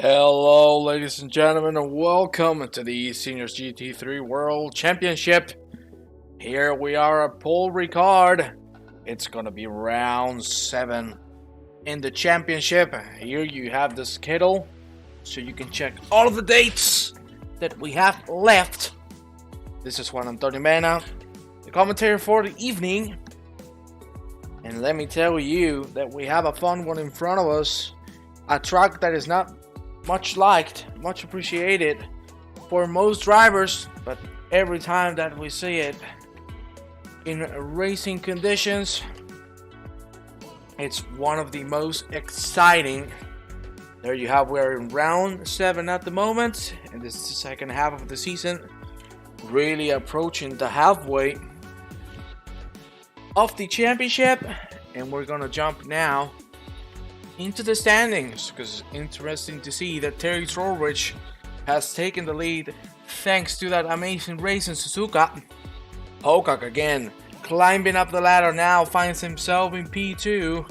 Hello, ladies and gentlemen, and welcome to the eSeniors GT3 World Championship. Here we are at Paul Ricard. It's gonna be round 7 in the championship. Here you have the schedule, so you can check all of the dates that we have left. This is Juan Antonio Mena, the commentator for the evening. And let me tell you that we have a fun one in front of us. A track that is not much liked, much appreciated for most drivers, but every time that we see it in racing conditions, it's one of the most exciting. There you have, we're in round 7 at the moment, and this is the second half of the season, really approaching the halfway of the championship. And we're gonna jump now into the standings, because it's interesting to see that Terry Trollrich has taken the lead thanks to that amazing race in Suzuka. Pocock again climbing up the ladder, now finds himself in P2,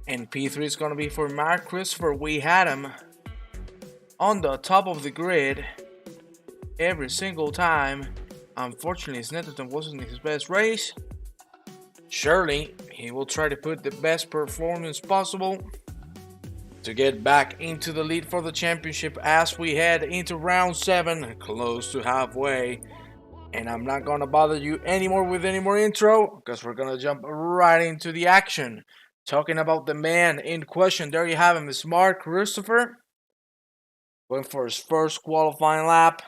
and P3 is going to be for Mark Christopher. We had him on the top of the grid every single time. Unfortunately, Snetterton wasn't his best race. Surely he will try to put the best performance possible to get back into the lead for the championship as we head into round 7, close to halfway. And I'm not gonna bother you anymore with any more intro, because we're gonna jump right into the action. Talking about the man in question, there you have him, is Mark Christopher, going for his first qualifying lap.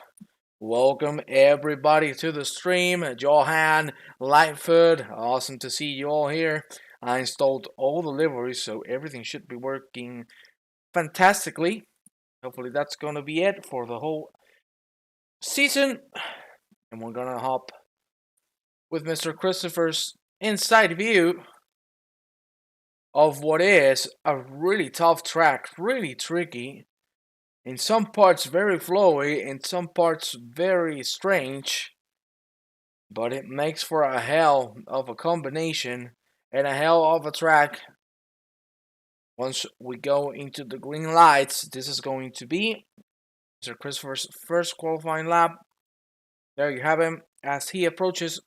Welcome everybody to the stream. Johan, Lightfoot, awesome to see you all here. I installed all the liveries, so everything should be working fantastically. Hopefully that's gonna be it for the whole season. And we're gonna hop with Mr. Christopher's inside view of what is a really tough track, really tricky. In some parts very flowy, in some parts very strange. But it makes for a hell of a combination and a hell of a track. Once we go into the green lights, this is going to be Mr. Christopher's first qualifying lap. There you have him as he approaches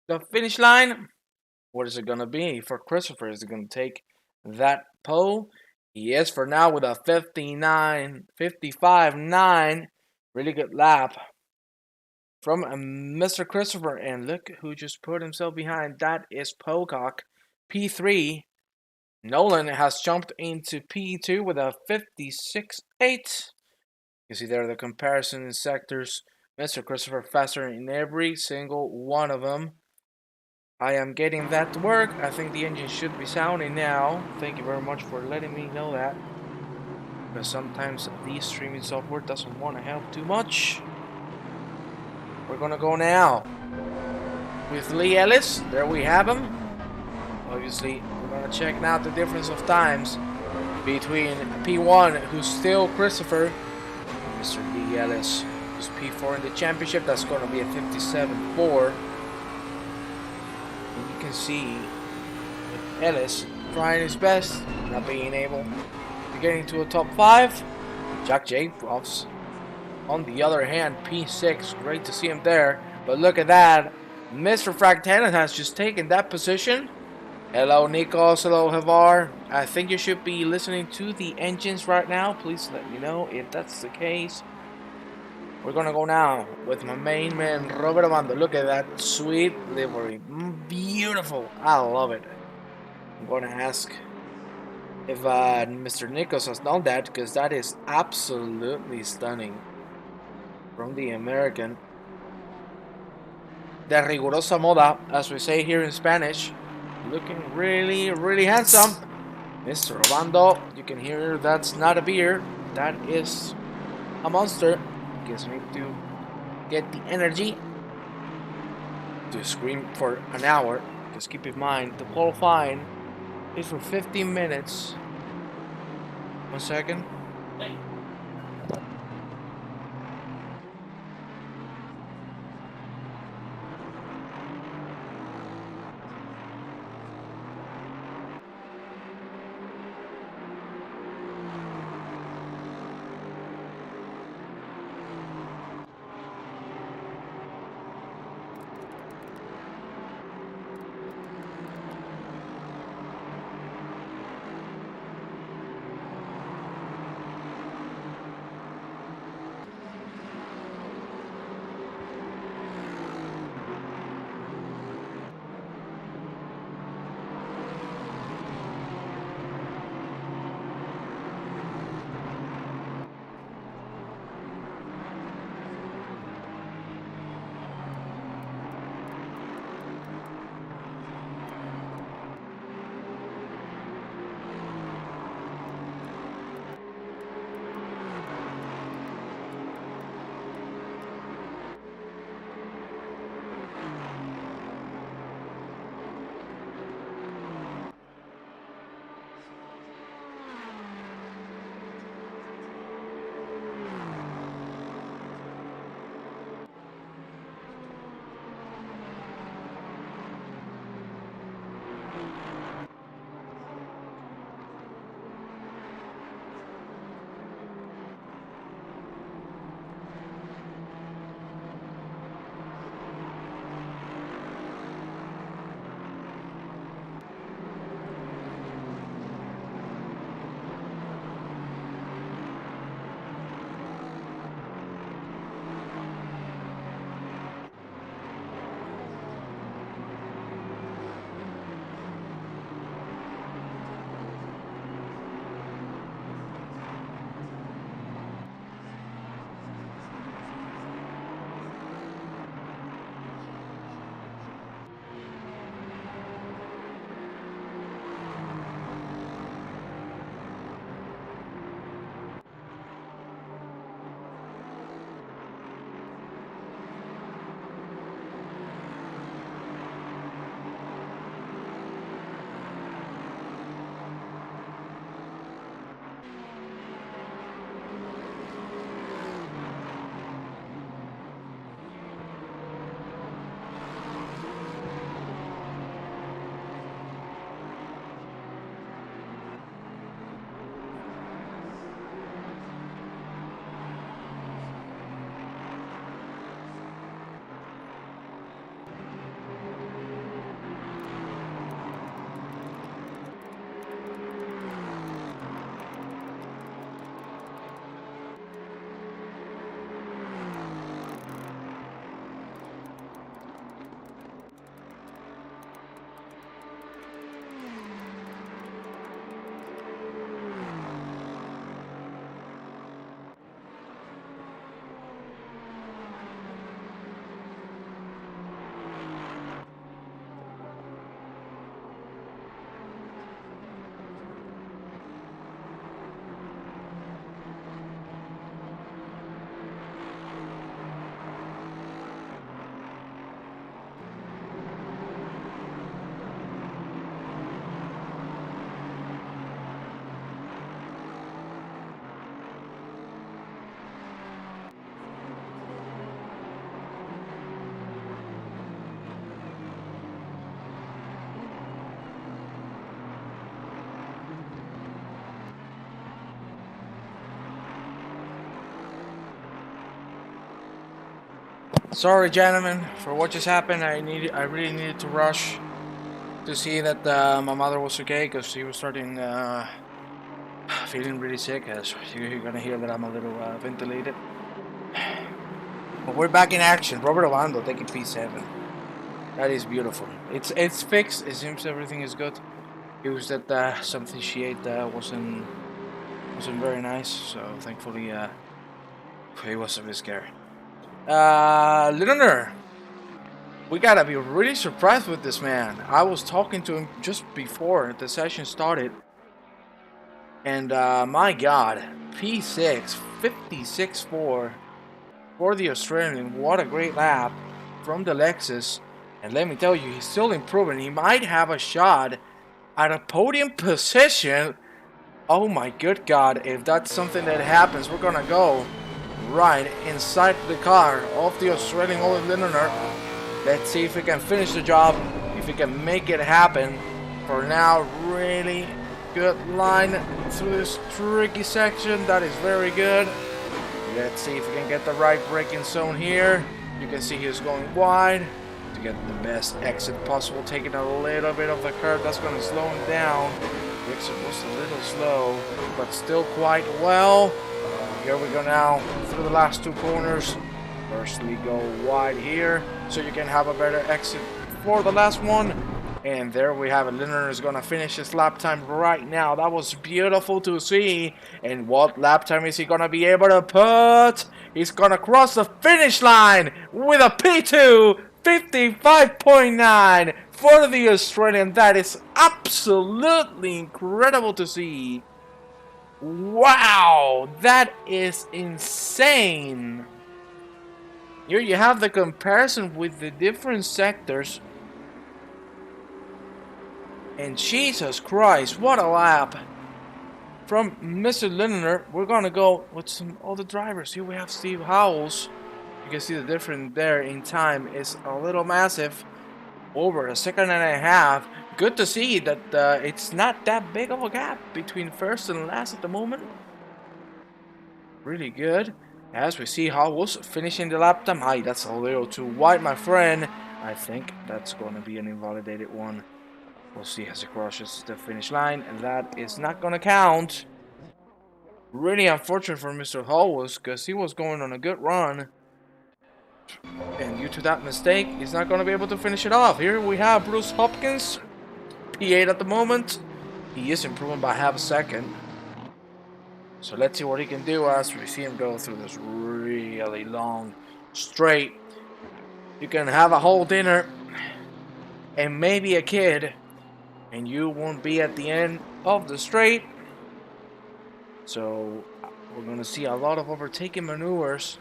the finish line. What is it going to be for Christopher? Is it going to take that pole? Yes, for now with a 55.9. Really good lap from Mr. Christopher. And look who just put himself behind. That is Pocock, P3. Nolan has jumped into P2 with a 56.8. You see there the comparison in sectors. Mr. Christopher faster in every single one of them. I am getting that to work. I think the engine should be sounding now. Thank you very much for letting me know that. Because sometimes the streaming software doesn't want to help too much. We're gonna go now with Leigh Ellis. There we have him. Obviously, we're gonna check now the difference of times between P1, who's still Christopher, and Mr. Leigh Ellis, who's P4 in the championship. That's gonna be a 57.4. You can see Ellis trying his best, not being able to get into a top 5. Jack Jacobs, on the other hand, P6, great to see him there. But look at that, Mr. Fractana has just taken that position. Hello Nikos, hello Havar. I think you should be listening to the engines right now. Please let me know if that's the case. We're gonna go now with my main man, Robert Amando. Look at that sweet livery. Beautiful. I love it. I'm gonna ask if Mr. Nikos has done that, because that is absolutely stunning. From the American. De rigurosa moda, as we say here in Spanish. Looking really, really handsome. Mr. Obando, you can hear that's not a beer. That is a monster. Gives me to get the energy to scream for an hour. Just keep in mind, the qualifying is for 15 minutes. 1 second. Sorry, gentlemen, for what just happened. I really needed to rush to see that my mother was okay, because she was starting feeling really sick. As you're gonna hear that I'm a little ventilated. But we're back in action. Robert Ovando taking P7. That is beautiful. It's fixed. It seems everything is good. It was that something she ate wasn't very nice. So thankfully, he was a bit scary. Listener, we gotta be really surprised with this man. I was talking to him just before the session started, and my God, P6, 56.4 for the Australian. What a great lap from the Lexus. And let me tell you, he's still improving. He might have a shot at a podium position. Oh my good God, if that's something that happens, we're gonna go right inside the car of the Australian Olive Lindner. Let's see if we can finish the job, if we can make it happen. For now, really good line through this tricky section. That is very good. Let's see if we can get the right braking zone here. You can see he's going wide to get the best exit possible, taking a little bit of the curve. That's going to slow him down. The exit was a little slow, but still quite well. Here we go now through the last two corners. First we go wide here, so you can have a better exit for the last one. And there we have it. Lindner is going to finish his lap time right now. That was beautiful to see. And what lap time is he going to be able to put? He's going to cross the finish line with a P2, 55.9 for the Australian. That is absolutely incredible to see. Wow, that is insane. Here you have the comparison with the different sectors. And Jesus Christ, what a lap from Mr. Lindner. We're gonna go with some other drivers. Here we have Steve Howells. You can see the difference there in time is a little massive, over a second and a half. Good to see that it's not that big of a gap between first and last at the moment. Really good. As we see Howells finishing the lap time. Hi, that's a little too wide, my friend. I think that's gonna be an invalidated one. We'll see as he crosses the finish line, and that is not going to count. Really unfortunate for Mr. Howells, because he was going on a good run. And due to that mistake, he's not going to be able to finish it off. Here we have Bruce Hopkins, P8 at the moment. He is improving by half a second. So let's see what he can do as we see him go through this really long straight. You can have a whole dinner and maybe a kid, and you won't be at the end of the straight. So we're going to see a lot of overtaking maneuvers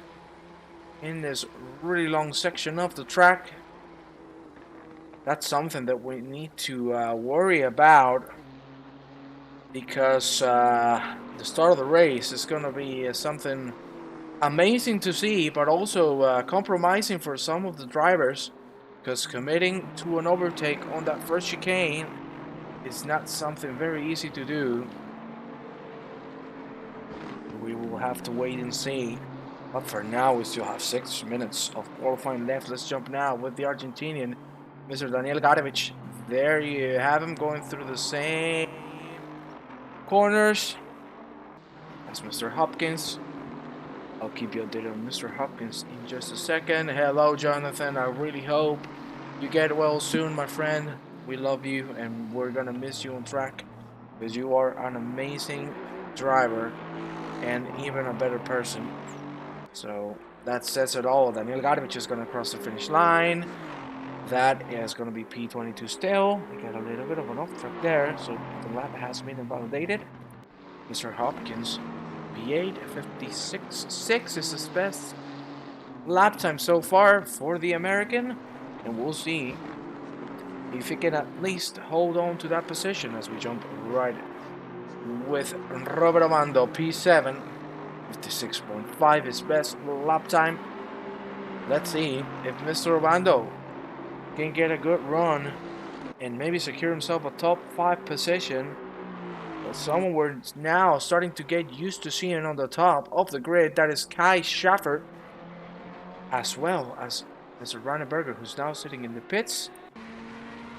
in this really long section of the track. That's something that we need to worry about, because the start of the race is going to be something amazing to see, but also compromising for some of the drivers, because committing to an overtake on that first chicane is not something very easy to do. We will have to wait and see. But for now, we still have 6 minutes of qualifying left. Let's jump now with the Argentinian, Mr. Daniel Garavich. There you have him going through the same corners as Mr. Hopkins. I'll keep you updated on Mr. Hopkins in just a second. Hello, Jonathan. I really hope you get well soon, my friend. We love you, and we're gonna miss you on track, because you are an amazing driver and even a better person. So that says it all. Daniel Garavich is gonna cross the finish line. That is gonna be P22 still. We got a little bit of an off track there, so the lap has been invalidated. Mr. Hopkins, P8, 56.6 is his best lap time so far for the American, and we'll see if he can at least hold on to that position as we jump right with Robert Ovando, P7, 56.5, his best lap time. Let's see if Mr. Ovando can get a good run and maybe secure himself a top 5 position. But someone we're now starting to get used to seeing on the top of the grid, that is Kai Schaffer. as well as Mr. Berger, who's now sitting in the pits.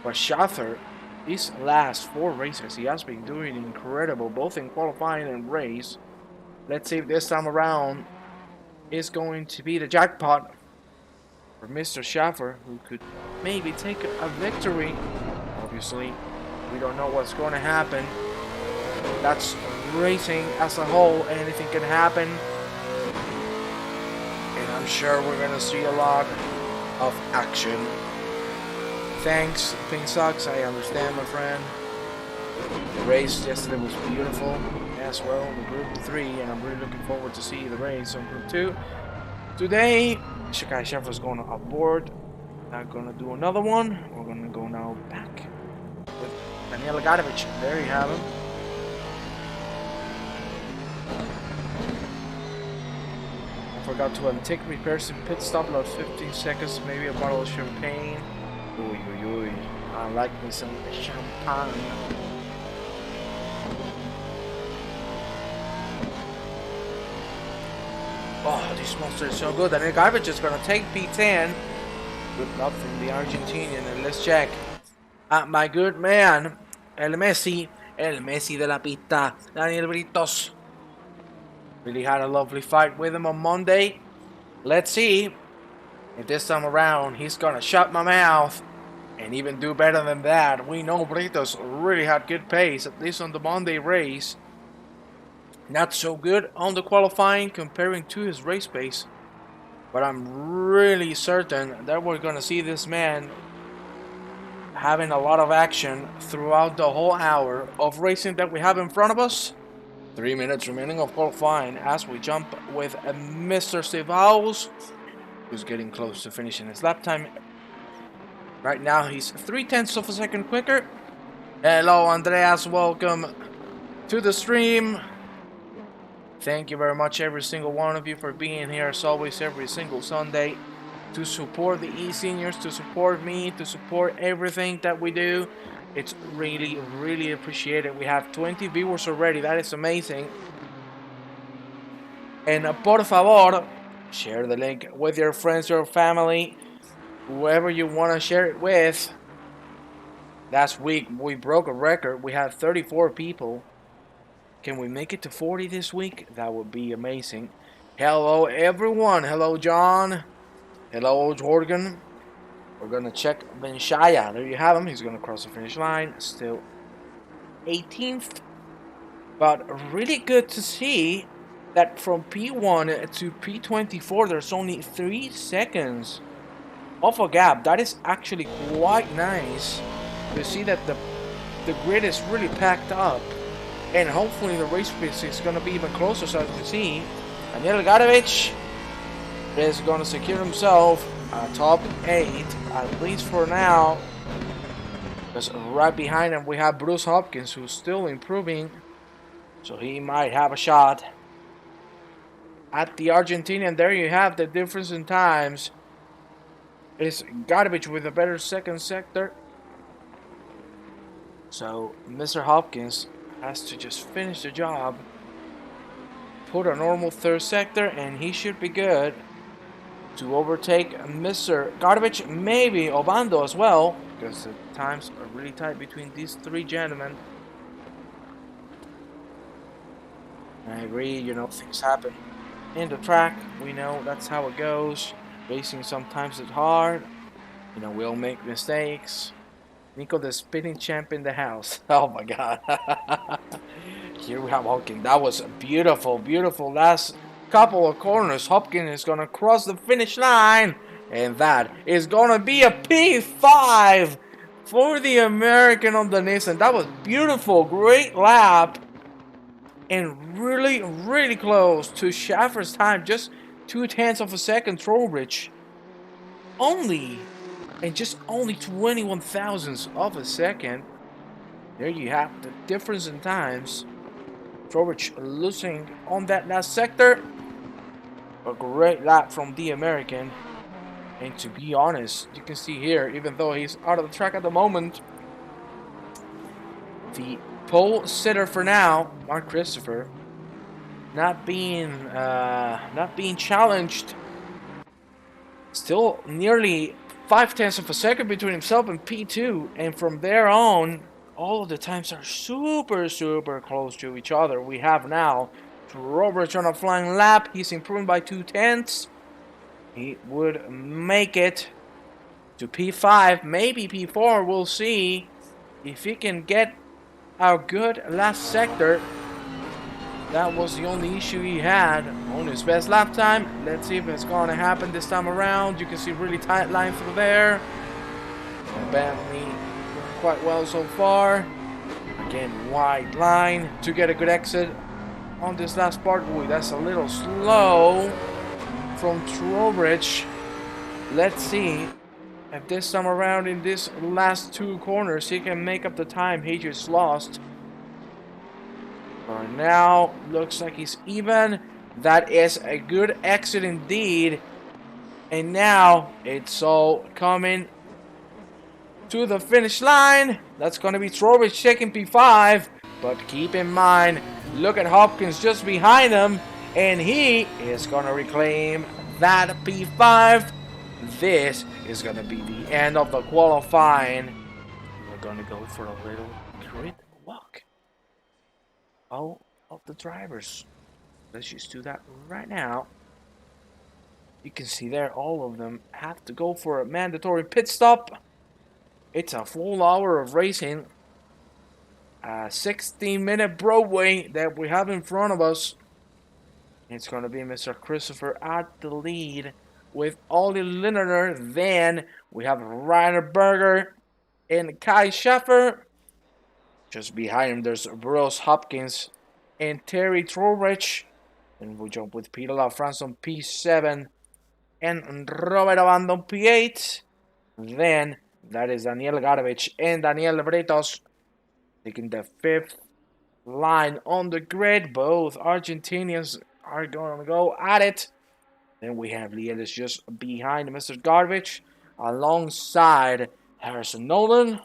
But Schaffer, these last 4 races, he has been doing incredible, both in qualifying and race. Let's see if this time around is going to be the jackpot for Mr. Schaffer, who could maybe take a victory. Obviously, we don't know what's going to happen. That's racing as a whole. Anything can happen. And I'm sure we're going to see a lot of action. Thanks, Pink Sox. I understand, my friend. The race yesterday was beautiful as well, the Group 3, and I'm really looking forward to see the race on Group 2. Today, Shikai Schaffer's going aboard. Not going to do another one. We're going to go now back with Daniel Garavich. There you have him. I forgot to take repairs in pit stop, about 15 seconds, maybe a bottle of champagne. Uy, uy, uy. I like me some champagne. Oh, this monster is so good. And Garavich is going to take P10. Good luck from the Argentinian. And let's check. My good man, el Messi de la pista, Daniel Britos. Really had a lovely fight with him on Monday. Let's see if this time around he's going to shut my mouth and even do better than that. We know Britos really had good pace, at least on the Monday race. Not so good on the qualifying comparing to his race pace. But I'm really certain that we're going to see this man having a lot of action throughout the whole hour of racing that we have in front of us. 3 minutes remaining of qualifying as we jump with Mr. Steve Howells, who's getting close to finishing his lap time. Right now he's 0.3 of a second quicker. Hello Andreas, welcome to the stream. Thank you very much, every single one of you, for being here as always every single Sunday to support the eSeniors, to support me, to support everything that we do. It's really, really appreciated. We have 20 viewers already. That is amazing. And por favor, share the link with your friends, your family, whoever you want to share it with. Last week, we broke a record. We had 34 people. Can we make it to 40 this week? That would be amazing. Hello, everyone. Hello, John. Hello, Jorgen. We're going to check Benshaya. There you have him. He's going to cross the finish line. Still 18th. But really good to see that from P1 to P24, there's only 3 seconds of a gap. That is actually quite nice. You see that the grid is really packed up. And hopefully the race pace is going to be even closer. So as you can see, Daniel Garavich is going to secure himself top 8, at least for now. Because right behind him we have Bruce Hopkins, who's still improving, so he might have a shot at the Argentinian. There you have the difference in times. It's Garavich with a better second sector, so Mr. Hopkins has to just finish the job, put a normal third sector, and he should be good to overtake Mr. Garavich, maybe Obando as well, because the times are really tight between these 3 gentlemen. I agree, you know, things happen in the track. We know that's how it goes. Racing sometimes is hard. You know, we'll make mistakes. Nico, the spinning champ in the house. Oh my god. Here we have Hopkins. That was a beautiful, beautiful last couple of corners. Hopkins is going to cross the finish line, and that is going to be a P5 for the American on the Nissan. That was beautiful, great lap, and really, really close to Schaffer's time. Just 0.2 of a second. Trowbridge only, and just only 21 thousandths of a second. There you have the difference in times. Trowbridge losing on that last sector. A great lap from the American. And to be honest, you can see here, even though he's out of the track at the moment, the pole sitter for now, Mark Christopher, not being challenged Still nearly 0.5 of a second between himself and P2, and from there on, all of the times are super close to each other. We have now Garavich on a flying lap. He's improving by 0.2. He would make it to P5, maybe P4. We'll see if he can get a good last sector. That was the only issue he had on his best lap time. Let's see if it's going to happen this time around. You can see really tight line through there. Bentley doing quite well so far. Again, wide line to get a good exit on this last part. Ooh, that's a little slow from Trowbridge. Let's see if this time around in this last two corners he can make up the time he just lost. For now, looks like he's even. That is a good exit indeed. And now it's all coming to the finish line. That's going to be Trowbridge taking P5. But keep in mind, look at Hopkins just behind him. And he is going to reclaim that P5. This is going to be the end of the qualifying. We're going to go for a little grid walk. All of the drivers. Let's just do that right now. You can see there all of them have to go for a mandatory pit stop. It's a full hour of racing. A 16-minute Broadway that we have in front of us. It's going to be Mr. Christopher at the lead with Ollie Lindner. Then we have Rainer Berger and Kai Schaffer. Just behind him, there's Bruce Hopkins and Terry Trowbridge. And we jump with Peter LaFrance on P7 and Robert Abando on P8. Then that is Daniel Garavich and Daniel Bretos taking the fifth line on the grid. Both Argentinians are going to go at it. Then we have Leigh Ellis just behind Mr. Garavich alongside Harrison Nolan.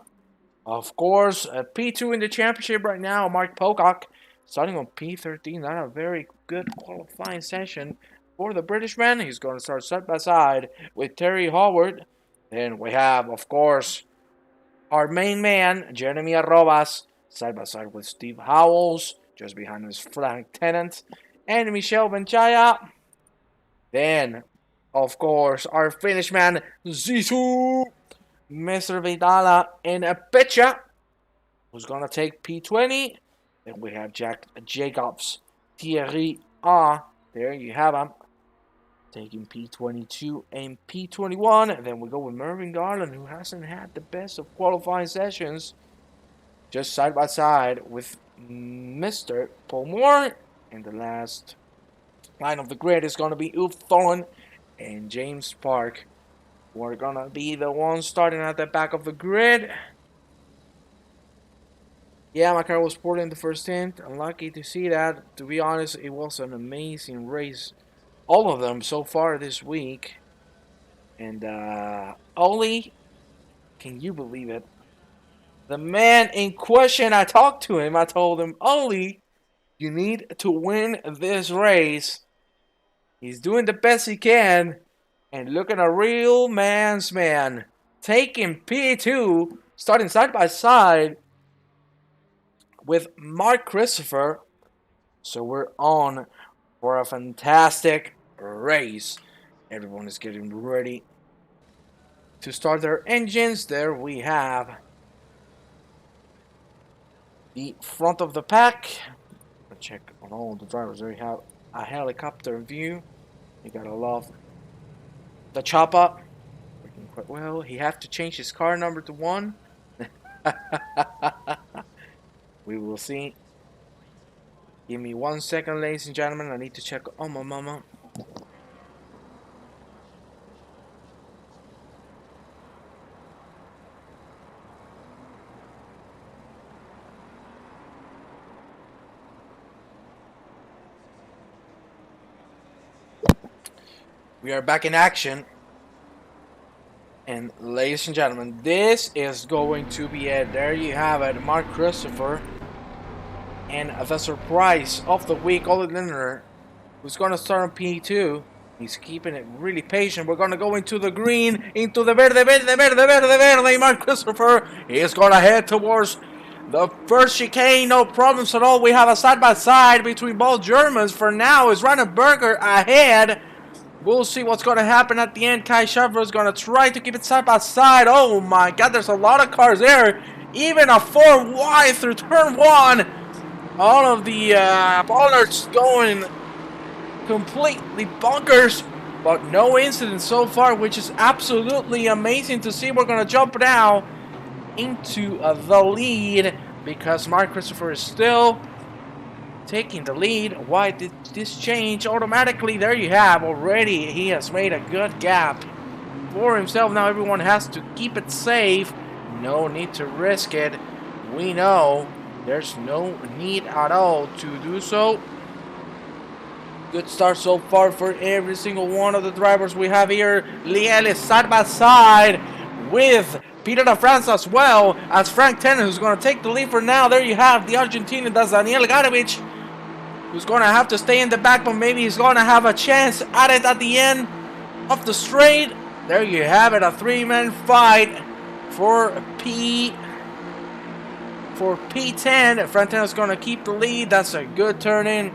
Of course, P2 in the championship right now, Mark Pocock, starting on P13. Not a very good qualifying session for the British man. He's going to start side by side with Terry Howard. Then we have, of course, our main man, Jeremy Arrobas, side by side with Steve Howells, just behind his flag lieutenant, and Michel Benchaya. Then, of course, our Finnish man, Zizou, Mr. Vidala, and a Pecha, who's going to take P20. Then we have Jack Jacobs, Thierry A. There you have him, taking P22 and P21. And then we go with Mervyn Garland, who hasn't had the best of qualifying sessions, just side by side with Mr. Paul Moore. And the last line of the grid is going to be Ulf Thorne and James Park. We're going to be the ones starting at the back of the grid. Yeah, my car was poor in the first stint. Unlucky to see that. To be honest, it was an amazing race. All of them so far this week. And Ollie, can you believe it? The man in question, I talked to him. I told him, Ollie, you need to win this race. He's doing the best he can. And look at a real man's man. Taking P2, starting side by side with Mark Christopher. So we're on for a fantastic race. Everyone is getting ready to start their engines. There we have the front of the pack. Check on all the drivers. There you have a helicopter view. You gotta love the chopper. Working quite well. He had to change his car number to 1. We will see. Give me 1 second, ladies and gentlemen. I need to check on my mama. We are back in action. And ladies and gentlemen, this is going to be it. There you have it, Mark Christopher. And the surprise of the week, Ollie Lindner, who's going to start on P2. He's keeping it really patient. We're going to go into the green, into the verde, Mark Christopher is going to head towards the first chicane. No problems at all. We have a side-by-side between both Germans. For now, is Reinenberger ahead. We'll see what's going to happen at the end. Kai Schaffer is going to try to keep it side-by-side. Oh my God, there's a lot of cars there. Even a 4 wide through turn 1. All of the bollards going completely bonkers, but no incidents so far, which is absolutely amazing to see. We're going to jump now into the lead because Mark Christopher is still taking the lead. Why did this change automatically? There you have already. He has made a good gap for himself. Now everyone has to keep it safe. No need to risk it. We know there's no need at all to do so. Good start so far for every single one of the drivers we have here. Leigh Ellis side by side with Peter de France as well as Frank Tennant, who's going to take the lead for now. There you have the Argentinian, that's Daniel Garavich, who's going to have to stay in the back, but maybe he's going to have a chance at it at the end of the straight. There you have it, a 3-man fight for P10. Frank Tennant's going to keep the lead. That's a good turn in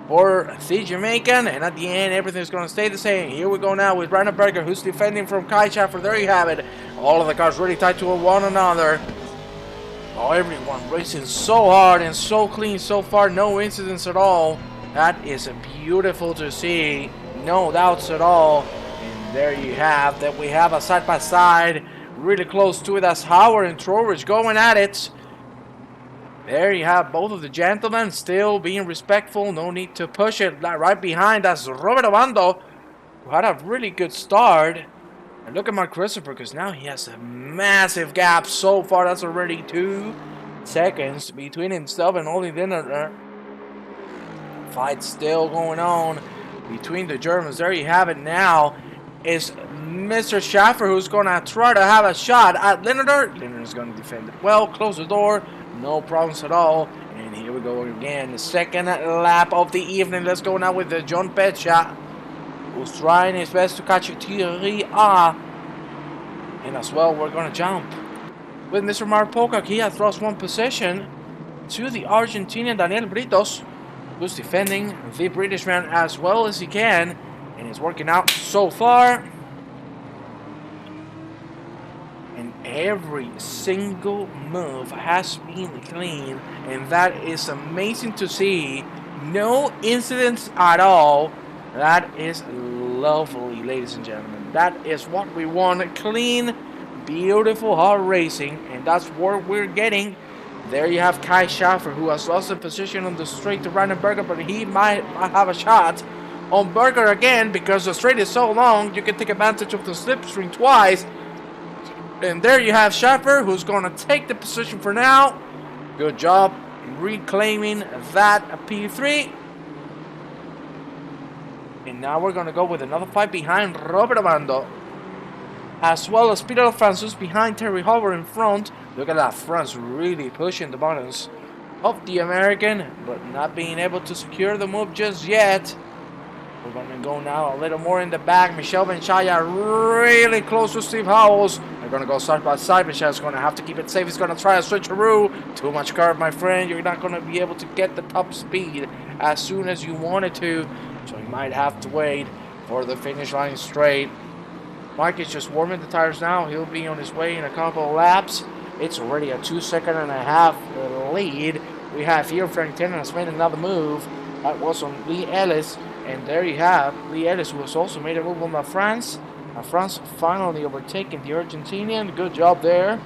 for the Jamaican, and at the end everything's going to stay the same. Here we go now with Reinenberger, who's defending from Kai Schaffer. There you have it. All of the cars really tied to one another. Oh, everyone racing so hard and so clean so far. No incidents at all. That is beautiful to see. No doubts at all. And there you have that. We have a side-by-side really close to it. That's Howard and Trowbridge going at it. There you have both of the gentlemen still being respectful. No need to push it. Right behind, that's Roberto Bando, who had a really good start. And look at Mark Christopher, because now he has a massive gap so far. That's already 2 seconds between himself and Oli Dinner. Fight still going on between the Germans. There you have it now. Is Mr. Schaffer, who's going to try to have a shot at Linderer. Linderer is going to defend it well. Close the door. No problems at all. And here we go again. The second lap of the evening. Let's go now with the John Petcha, who's trying his best to catch Thierry A. And as well, we're going to jump with Mr. Mark Pocock. He has lost 1 position to the Argentinian Daniel Britos, who's defending the Britishman as well as he can. And it's working out so far. And every single move has been clean. And that is amazing to see. No incidents at all. That is lovely, ladies and gentlemen. That is what we want. Clean, beautiful, hard racing. And that's what we're getting. There you have Kai Schaffer, who has lost the position on the straight to Reinenberger, but he might have a shot on Berger again, because the straight is so long, you can take advantage of the slipstream twice. And there you have Schaffer, who's going to take the position for now. Good job reclaiming that P3. And now we're going to go with another fight behind Robert Bando, as well as Peter Francis behind Terry Howard in front. Look at that, France really pushing the buttons of the American, but not being able to secure the move just yet. We're going to go now a little more in the back. Michel Benchaya really close to Steve Howells. They're going to go side by side. Michel's going to have to keep it safe. He's going to try a switcheroo. Too much curve, my friend. You're not going to be able to get the top speed as soon as you wanted to. So you might have to wait for the finish line straight. Mike is just warming the tires now. He'll be on his way in a couple of laps. It's already a 2.5 second lead. We have here Frank Tennant has made another move. That was on Leigh Ellis. And there you have Leigh Ellis, who has also made a move on La France. La France finally overtaking the Argentinian. Good job there.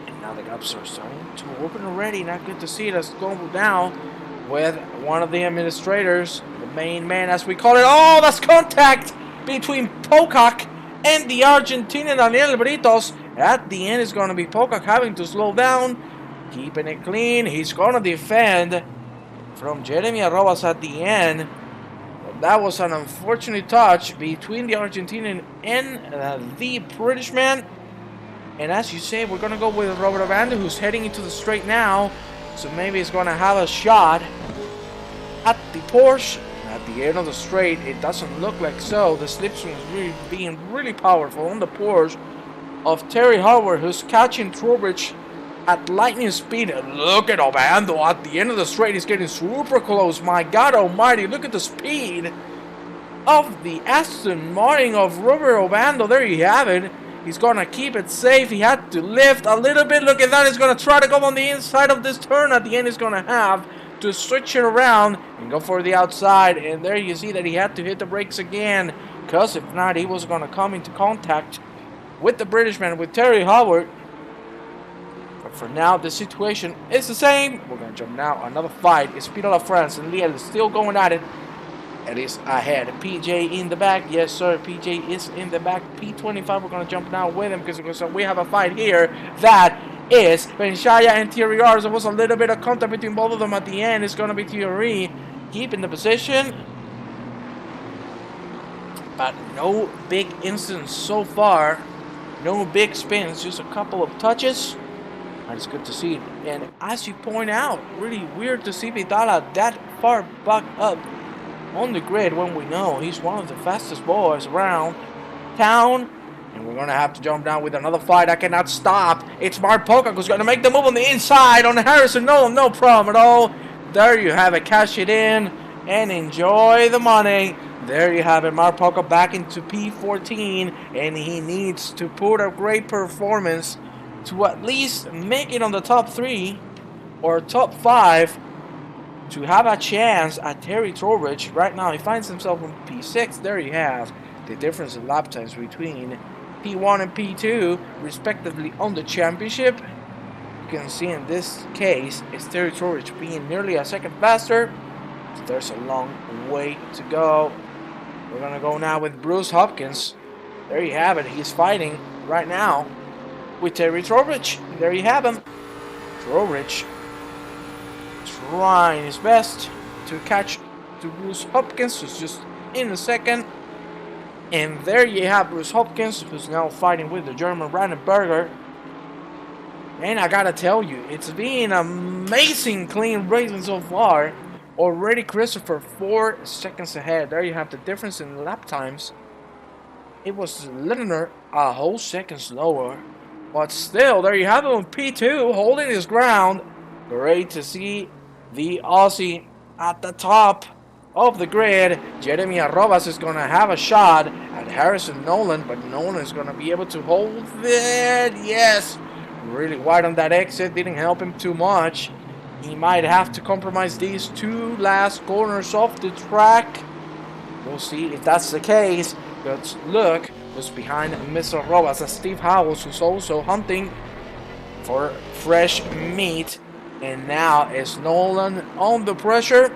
And now the gaps are starting to open already. Not good to see it. Let's go down with one of the administrators, the main man as we call it. Oh, that's contact between Pocock and the Argentinian Daniel Britos. At the end, it's going to be Pocock having to slow down, keeping it clean. He's going to defend from Jeremy Arrobas at the end. But that was an unfortunate touch between the Argentinian and the British man. And as you say, we're going to go with Robert Bando, who's heading into the straight now. So maybe he's going to have a shot at the Porsche. Not At the end of the straight, it doesn't look like so. The slipstream is really being really powerful on the Porsche of Terry Howard, who's catching Trowbridge at lightning speed. And look at Obando at the end of the straight. He's getting super close. My God almighty, look at the speed of the Aston Martin of Robert Obando. There you have it. He's gonna keep it safe. He had to lift a little bit. Look at that. He's gonna try to go on the inside of this turn. At the end, he's gonna have to switch it around and go for the outside. And there you see that he had to hit the brakes again, because if not, he was gonna come into contact with the Britishman, with Terry Howard. But for now, the situation is the same. We're gonna jump now. Another fight. It's Peter LaFrance and Leigh Ellis still going at it. It is ahead. PJ in the back. Yes, sir. PJ is in the back. P25, we're going to jump now with him because we have a fight here. That is Benshaya and Thierry R. There was a little bit of contact between both of them at the end. It's going to be Thierry keeping the position. But no big incidents so far. No big spins. Just a couple of touches. And it's good to see. And as you point out, really weird to see Vidala that far back up on the grid when we know he's one of the fastest boys around town. And we're gonna have to jump down with another fight. I cannot stop. It's Mark Pocock who's gonna make the move on the inside on Harrison. No problem at all. There you have it. Cash it in and enjoy the money. There you have it. Mark Pocock back into P14, and he needs to put a great performance to at least make it on the top 3 or top 5 to have a chance at Terry Trowbridge. Right now he finds himself in P6. There you have the difference in lap times between P1 and P2 respectively on the championship. You can see in this case it's Terry Trowbridge being nearly a second faster. So there's a long way to go. We're gonna go now with Bruce Hopkins. There you have it. He's fighting right now with Terry Trowbridge. There you have him. Trowbridge trying his best to catch to Bruce Hopkins, who's just in a second. And there you have Bruce Hopkins, who's now fighting with the German Brandenburger. And I gotta tell you, it's been amazing clean racing so far. Already Christopher 4 seconds ahead. There you have the difference in lap times. It was Littner a whole second slower. But still, there you have him on P2 holding his ground. Great to see the Aussie at the top of the grid. Jeremy Arrobas is going to have a shot at Harrison Nolan, but Nolan is going to be able to hold it. Yes, really wide on that exit. Didn't help him too much. He might have to compromise these 2 last corners of the track. We'll see if that's the case. But look who's behind Mr. Arrobas, and Steve Howells, who's also hunting for fresh meat. And now is Nolan on the pressure.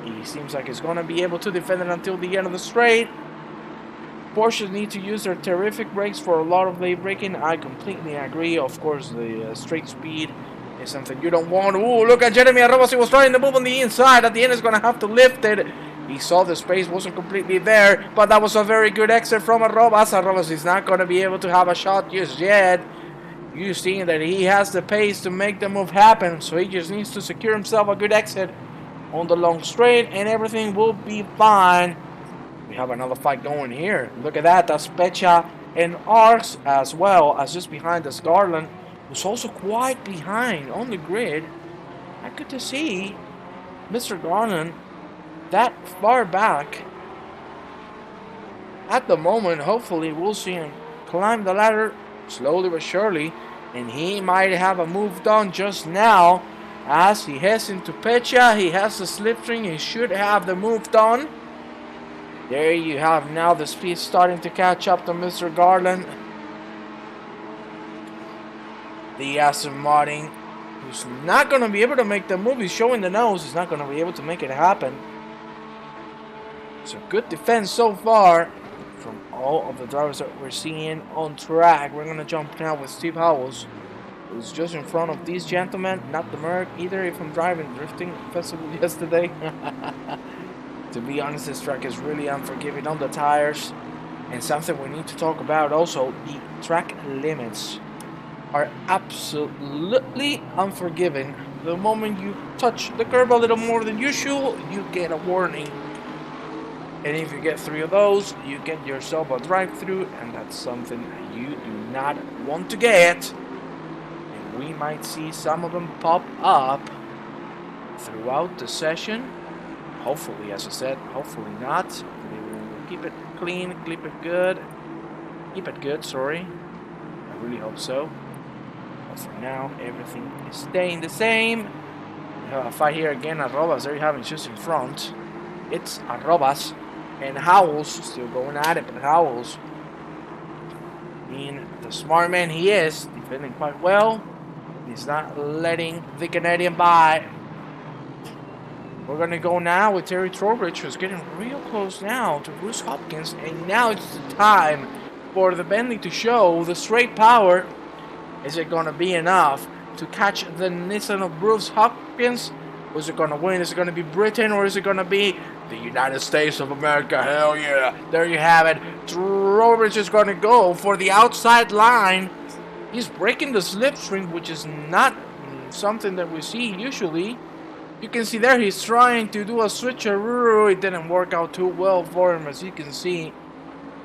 He seems like he's going to be able to defend it until the end of the straight. Porsches need to use their terrific brakes for a lot of late braking. I completely agree. Of course, the straight speed is something you don't want. Ooh, look at Jeremy Arrobas. He was trying to move on the inside. At the end, he's going to have to lift it. He saw the space wasn't completely there, but that was a very good exit from Arrobas. Arrobas is not going to be able to have a shot just yet. You see that he has the pace to make the move happen, so he just needs to secure himself a good exit on the long straight, and everything will be fine. We have another fight going here. Look at that. That's Pecha and Ars as well as just behind us. Garland was also quite behind on the grid. I good to see Mr. Garland that far back. At the moment, hopefully we'll see him climb the ladder slowly but surely, and he might have a move done just now as he heads into Pecha. He has the slipstream. He should have the move done. There you have now the speed starting to catch up to Mr. Garland. The Aston Martin, who's not going to be able to make the move. He's showing the nose. He's not going to be able to make it happen. It's a good defense so far from all of the drivers that we're seeing on track. We're going to jump now with Steve Howells, who's just in front of these gentlemen. Not the Merc either, if I'm drifting festival yesterday. To be honest, this track is really unforgiving on the tires. And something we need to talk about also, the track limits are absolutely unforgiving. The moment you touch the curb a little more than usual, you get a warning. And if you get 3 of those, you get yourself a drive-through, and that's something you do not want to get. And we might see some of them pop up throughout the session. Hopefully, as I said, hopefully not. We will keep it clean, keep it good. Keep it good, sorry. I really hope so. But for now, everything is staying the same. We have a fight here again. Arrobas, there you have it just in front. It's Arrobas. And Howells still going at it, but Howells, being the smart man he is, defending quite well. He's not letting the Canadian by. We're going to go now with Terry Trowbridge, who's getting real close now to Bruce Hopkins. And now it's the time for the Bentley to show the straight power. Is it going to be enough to catch the Nissan of Bruce Hopkins? Was it going to win? Is it going to be Britain, or is it going to be the United States of America? Hell yeah. There you have it. Trowbridge is going to go for the outside line. He's breaking the slipstream, which is not something that we see usually. You can see there he's trying to do a switcheroo. It didn't work out too well for him, as you can see.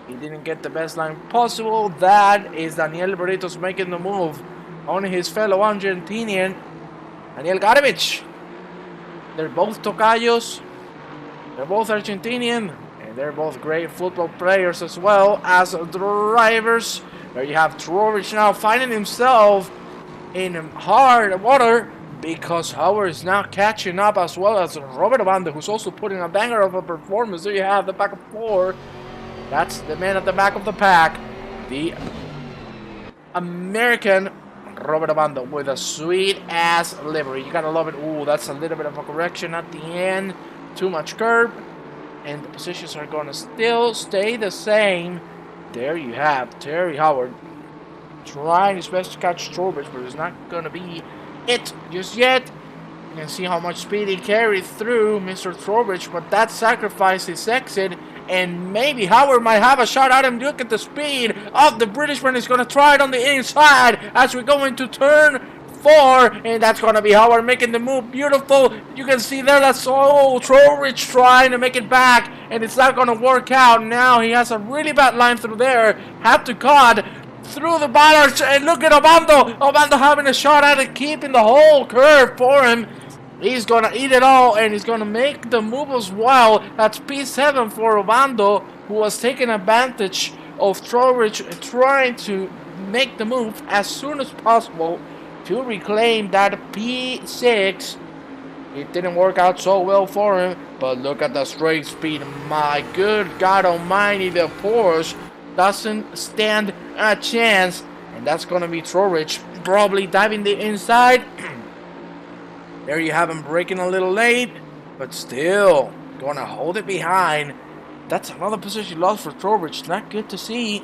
He didn't get the best line possible. That is Daniel Barritos making the move on his fellow Argentinian, Daniel Garavich. They're both Tocayos. They're both Argentinian. And they're both great football players as well as drivers. There you have Trowbridge now finding himself in hard water, because Howard is now catching up, as well as Robert Obando, who's also putting a banger of a performance. There you have the back of 4. That's the man at the back of the pack. The American Robert Obando with a sweet-ass livery. You gotta love it. Ooh, that's a little bit of a correction at the end. Too much curb. And the positions are gonna still stay the same. There you have Terry Howard trying his best to catch Trowbridge, but it's not gonna be it just yet. You can see how much speed he carried through Mr. Trowbridge, but that sacrificed his exit, and maybe Howard might have a shot at him. Look at the speed of the Britishman. He's going to try it on the inside as we go into turn 4, and that's going to be Howard making the move. Beautiful. You can see there that's Trowbridge trying to make it back, and it's not going to work out. Now he has a really bad line through there. Have to cut through the ballers, and look at Obando. Obando having a shot at it, keeping the whole curve for him. He's going to eat it all, and he's going to make the move as well. That's P7 for Obando, who was taking advantage of Trowbridge trying to make the move as soon as possible to reclaim that P6. It didn't work out so well for him, but look at the straight speed. My good God almighty, the Porsche doesn't stand a chance, and that's going to be Trowbridge probably diving the inside. There you have him breaking a little late, but still going to hold it behind. That's another position lost for Trowbridge. Not good to see.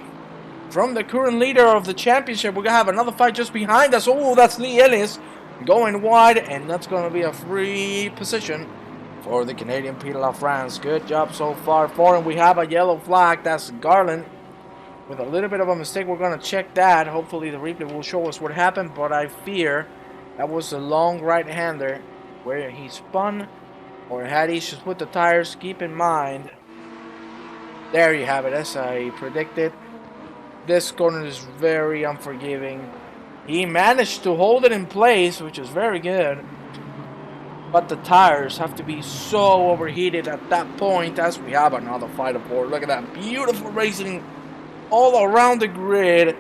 From the current leader of the championship, we're going to have another fight just behind us. Oh, that's Leigh Ellis going wide, and that's going to be a free position for the Canadian Pied de la France. Good job so far for him. We have a yellow flag. That's Garland. With a little bit of a mistake, we're going to check that. Hopefully the replay will show us what happened, but I fear that was a long right-hander where he spun or had issues with the tires. Keep in mind, there you have it, as I predicted. This corner is very unforgiving. He managed to hold it in place, which is very good. But the tires have to be so overheated at that point, as we have another fight aboard. Look at that beautiful racing all around the grid.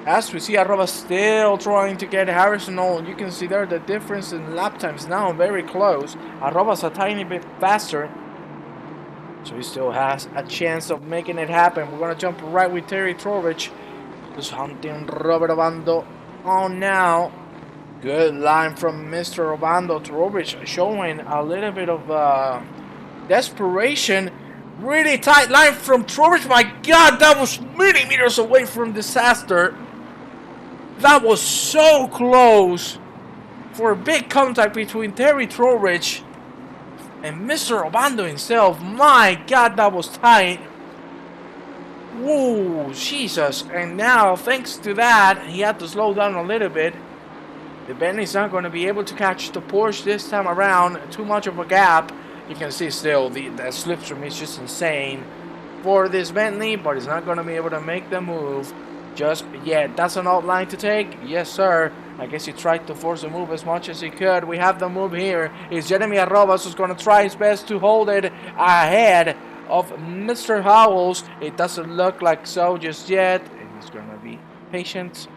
As we see Arroba still trying to get Harrison on. You can see there the difference in lap times now very close. Arroba's a tiny bit faster, so he still has a chance of making it happen. We're going to jump right with Terry Trowbridge, who's hunting Robert Obando on now. Good line from Mr. Obando. Trowbridge showing a little bit of desperation. Really tight line from Trowbridge. My God, that was millimeters away from disaster. That was so close for a big contact between Terry Trowbridge and Mr. Obando himself. My God, that was tight. Whoa, Jesus. And now, thanks to that, he had to slow down a little bit. The Bentley's not going to be able to catch the Porsche this time around. Too much of a gap. You can see still the slipstream is just insane for this Bentley, but he's not going to be able to make the move just yet. That's an outline to take. Yes, sir. I guess he tried to force the move as much as he could. We have the move here. It's Jeremy Arrobas who's going to try his best to hold it ahead of Mr. Howells. It doesn't look like so just yet. And he's going to be patient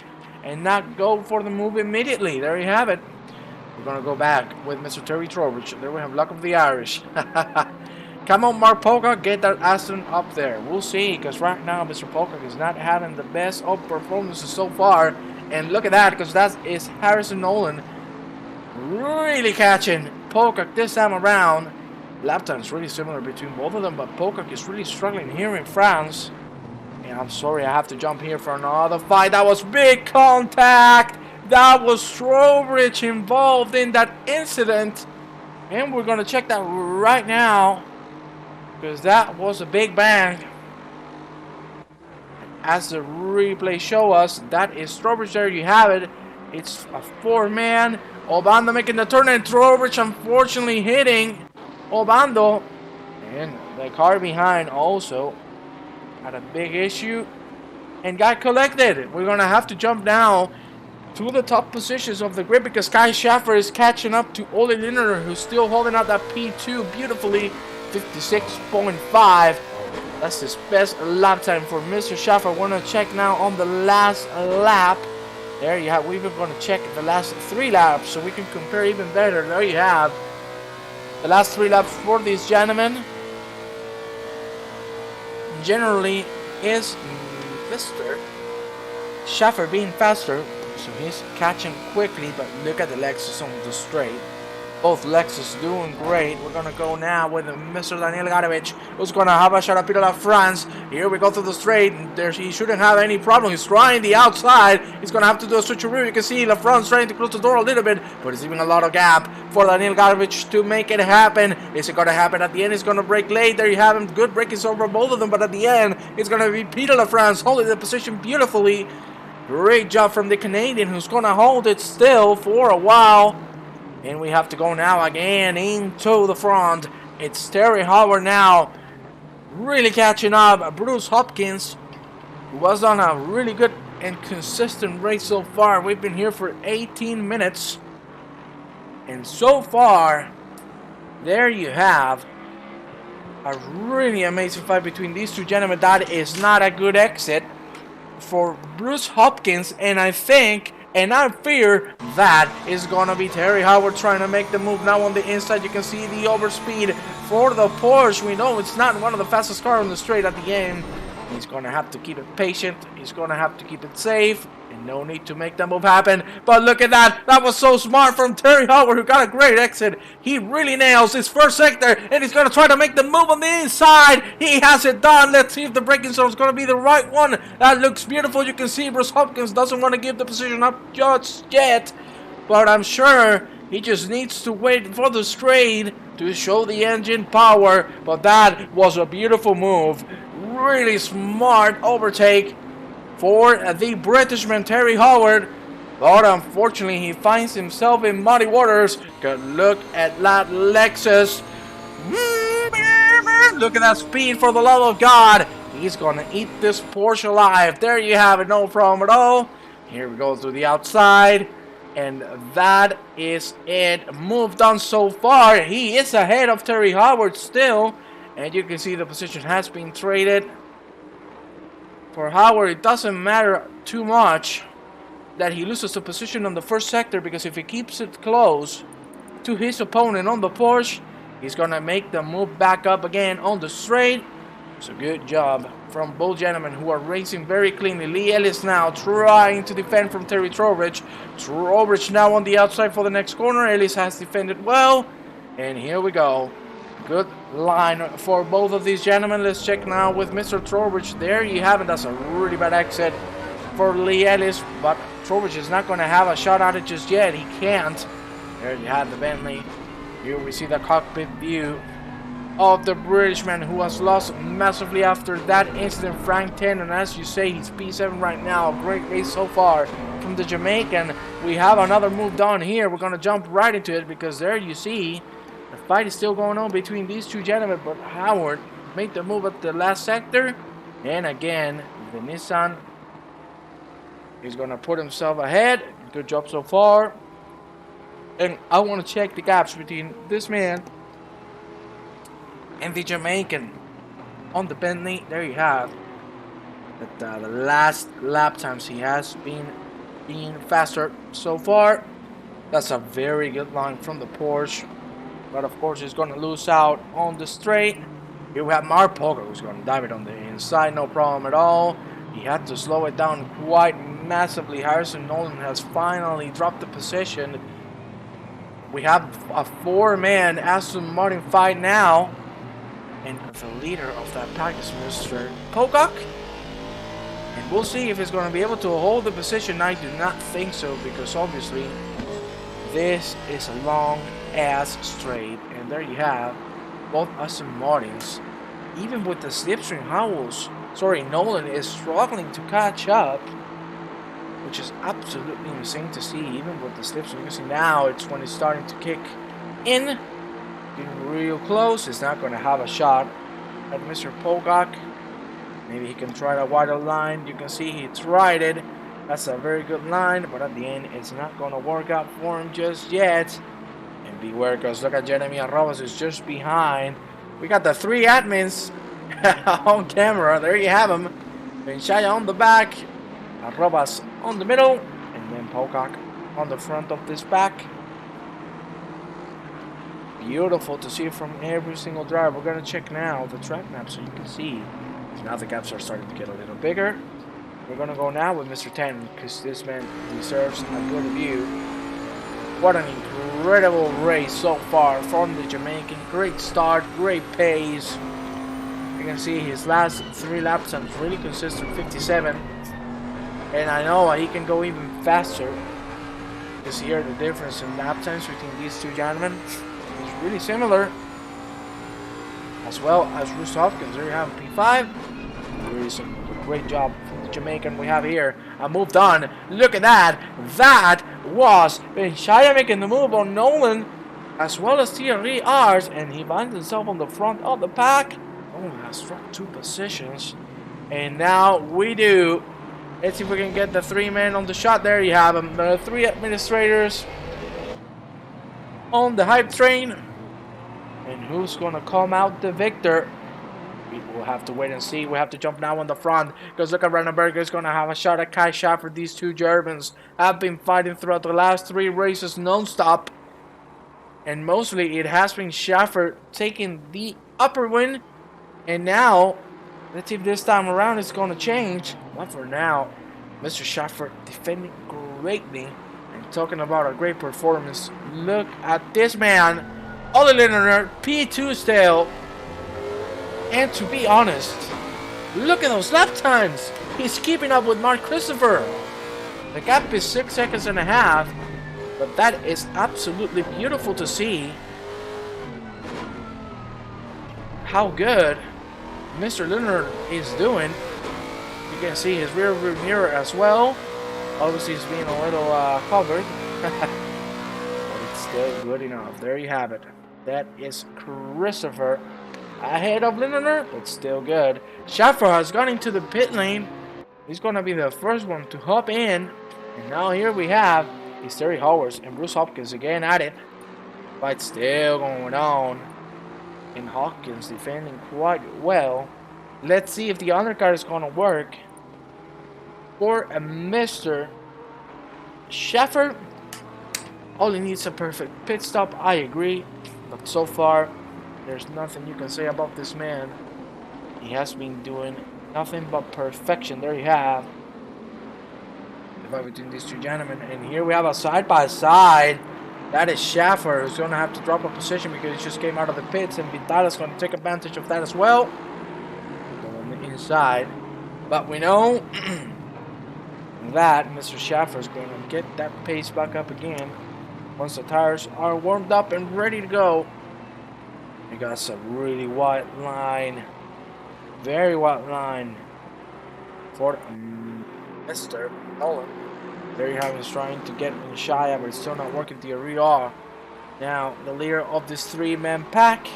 and not go for the move immediately. There you have it. We're going to go back with Mr. Terry Trowbridge. There we have luck of the Irish. Come on, Mark Pocock, get that Aston up there. We'll see, because right now Mr. Pocock is not having the best of performances so far. And look at that, because that is Harrison Nolan really catching Pocock this time around. Lap time is really similar between both of them, but Pocock is really struggling here in France. And I'm sorry, I have to jump here for another fight. That was big contact. That was Trowbridge involved in that incident. And we're going to check that right now, because that was a big bang. As the replay show us, that is Trowbridge. There you have it. It's a 4-man. Obando making the turn, and Trowbridge unfortunately hitting Obando. And the car behind also had a big issue and got collected. We're going to have to jump now to the top positions of the grid, because Kai Schaffer is catching up to Ole Linner, who's still holding out that P2 beautifully. 56.5. That's his best lap time for Mr. Schaffer. We're going to check now on the last lap. There you have. We're even going to check the last 3 laps so we can compare even better. There you have the last 3 laps for these gentlemen. Generally is Mr. Schaffer being faster, so he's catching quickly, but look at the Lexus on the straight. Both Lexus doing great. We're going to go now with Mr. Daniel Garavich, who's going to have a shot at Peter LaFrance. Here we go through the straight. He shouldn't have any problem. He's trying the outside. He's going to have to do a switcheroo. You can see LaFrance trying to close the door a little bit, but it's leaving a lot of gap for Daniel Garavich to make it happen. Is it going to happen at the end? He's going to break late. There you have him. Good breakings over both of them, but at the end, it's going to be Peter LaFrance holding the position beautifully. Great job from the Canadian, who's going to hold it still for a while. And we have to go now again into the front. It's Terry Howard now really catching up. Bruce Hopkins, who was on a really good and consistent race so far. We've been here for 18 minutes. And so far, there you have a really amazing fight between these two gentlemen. That is not a good exit for Bruce Hopkins. And I think, and I fear, that is going to be Terry Howard trying to make the move now on the inside. You can see the overspeed for the Porsche. We know it's not one of the fastest cars on the straight at the end. He's going to have to keep it patient. He's going to have to keep it safe. And no need to make that move happen. But look at that. That was so smart from Terry Howard, who got a great exit. He really nails his first sector. And he's going to try to make the move on the inside. He has it done. Let's see if the braking zone is going to be the right one. That looks beautiful. You can see Bruce Hopkins doesn't want to give the position up just yet. But I'm sure he just needs to wait for the straight to show the engine power. But that was a beautiful move. Really smart overtake for the Britishman Terry Howard. But unfortunately, he finds himself in muddy waters. Good look at that Lexus. Look at that speed, for the love of God. He's going to eat this Porsche alive. There you have it, no problem at all. Here we go through the outside. And that is it. Move done so far. He is ahead of Terry Howard still. And you can see the position has been traded. For Howard, it doesn't matter too much that he loses the position on the first sector, because if he keeps it close to his opponent on the Porsche, he's going to make the move back up again on the straight. So good job from both gentlemen, who are racing very cleanly. Leigh Ellis now trying to defend from Terry Trowbridge. Trowbridge now on the outside for the next corner. Ellis has defended well. And here we go. Good line for both of these gentlemen. Let's check now with Mr. Trowbridge. There you have it. That's a really bad exit for Leigh Ellis. But Trowbridge is not going to have a shot at it just yet. He can't. There you have the Bentley. Here we see the cockpit view of the Britishman, who has lost massively after that incident. Frank Ten, and as you say, he's P7 right now. Great race so far from the Jamaican. We have another move done here. We're going to jump right into it, because there you see The fight is still going on between these two gentlemen, but Howard made the move at the last sector. And again, the Nissan is going to put himself ahead. Good job so far. And I want to check the gaps between this man and the Jamaican on the Bentley. There you have that. The last lap times he has been faster so far. That's a very good line from the Porsche. But of course he's going to lose out on the straight. Here we have Mark Poker who's going to dive it on the inside, no problem at all. He had to slow it down quite massively. Harrison Nolan has finally dropped the position. We have a four-man Aston Martin fight now. And the leader of that pack is Mr. Pocock. And we'll see if he's going to be able to hold the position. I do not think so, because obviously this is a long ass straight. And there you have both Aston Martins. Even with the slipstream, Nolan is struggling to catch up, which is absolutely insane to see. Even with the slipstream, you see now it's when it's starting to kick in, getting real close. He's not going to have a shot at Mr. Pocock. Maybe he can try the wider line. You can see he tried it. That's a very good line, but at the end it's not going to work out for him just yet. And beware, because look at Jeremy Arrobas is just behind. We got the three admins on camera. There you have them. Benshaya on the back, Arrobas on the middle, and then Pocock on the front of this pack. Beautiful to see from every single driver. We're going to check now the track map so you can see. Now the gaps are starting to get a little bigger. We're going to go now with Mr. 10 because this man deserves a good view. What an incredible race so far from the Jamaican. Great start, great pace. You can see his last 3 laps and really consistent, 57. And I know he can go even faster. Because here the difference in lap times between these two gentlemen is really similar. As well as Bruce Hopkins. There you have P5. Really similar. Great job from the Jamaican we have here. I moved on. Look at that. That was Benshaya making the move on Nolan, as well as Thierry Ars, and he finds himself on the front of the pack. Nolan has dropped 2 positions, and now we do. Let's see if we can get the 3 men on the shot. There you have them, the 3 administrators on the hype train. And who's gonna come out the victor? We'll have to wait and see. We have to jump now on the front, because look at Renenberger is gonna have a shot at Kai Schaffer. These two Germans have been fighting throughout the last 3 races non-stop, and mostly it has been Schaffer taking the upper win. And now let's see if this time around it's gonna change. But for now, Mr. Schaffer defending greatly and talking about a great performance. Look at this man, Ole Lindener, P2 stale. And to be honest, look at those lap times. He's keeping up with Mark Christopher. The gap is 6.5 seconds, but that is absolutely beautiful to see how good Mr. Lindener is doing. You can see his rear view mirror as well. Obviously, he's being a little covered, but it's still good enough. There you have it. That is Christopher ahead of Lindener, but still good. Schaffer has gone into the pit lane. He's going to be the first one to hop in. And now here we have is Terry Howard and Bruce Hopkins again at it. Fight still going on. And Hopkins defending quite well. Let's see if the undercut is going to work for a Mr. Schaffer. All he needs a perfect pit stop, I agree. But so far, there's nothing you can say about this man. He has been doing nothing but perfection. There you have the fight between these two gentlemen. And here we have a side-by-side. That is Schaffer, who's going to have to drop a position because he just came out of the pits. And Vitala's going to take advantage of that as well. Go on the inside. But we know that Mr. Schaffer is going to get that pace back up again once the tires are warmed up and ready to go. We got some really wide line, very wide line for Mr. Nolan. There you have him trying to get in Shia, but it's still not working. The rear Now, the leader of this three-man pack.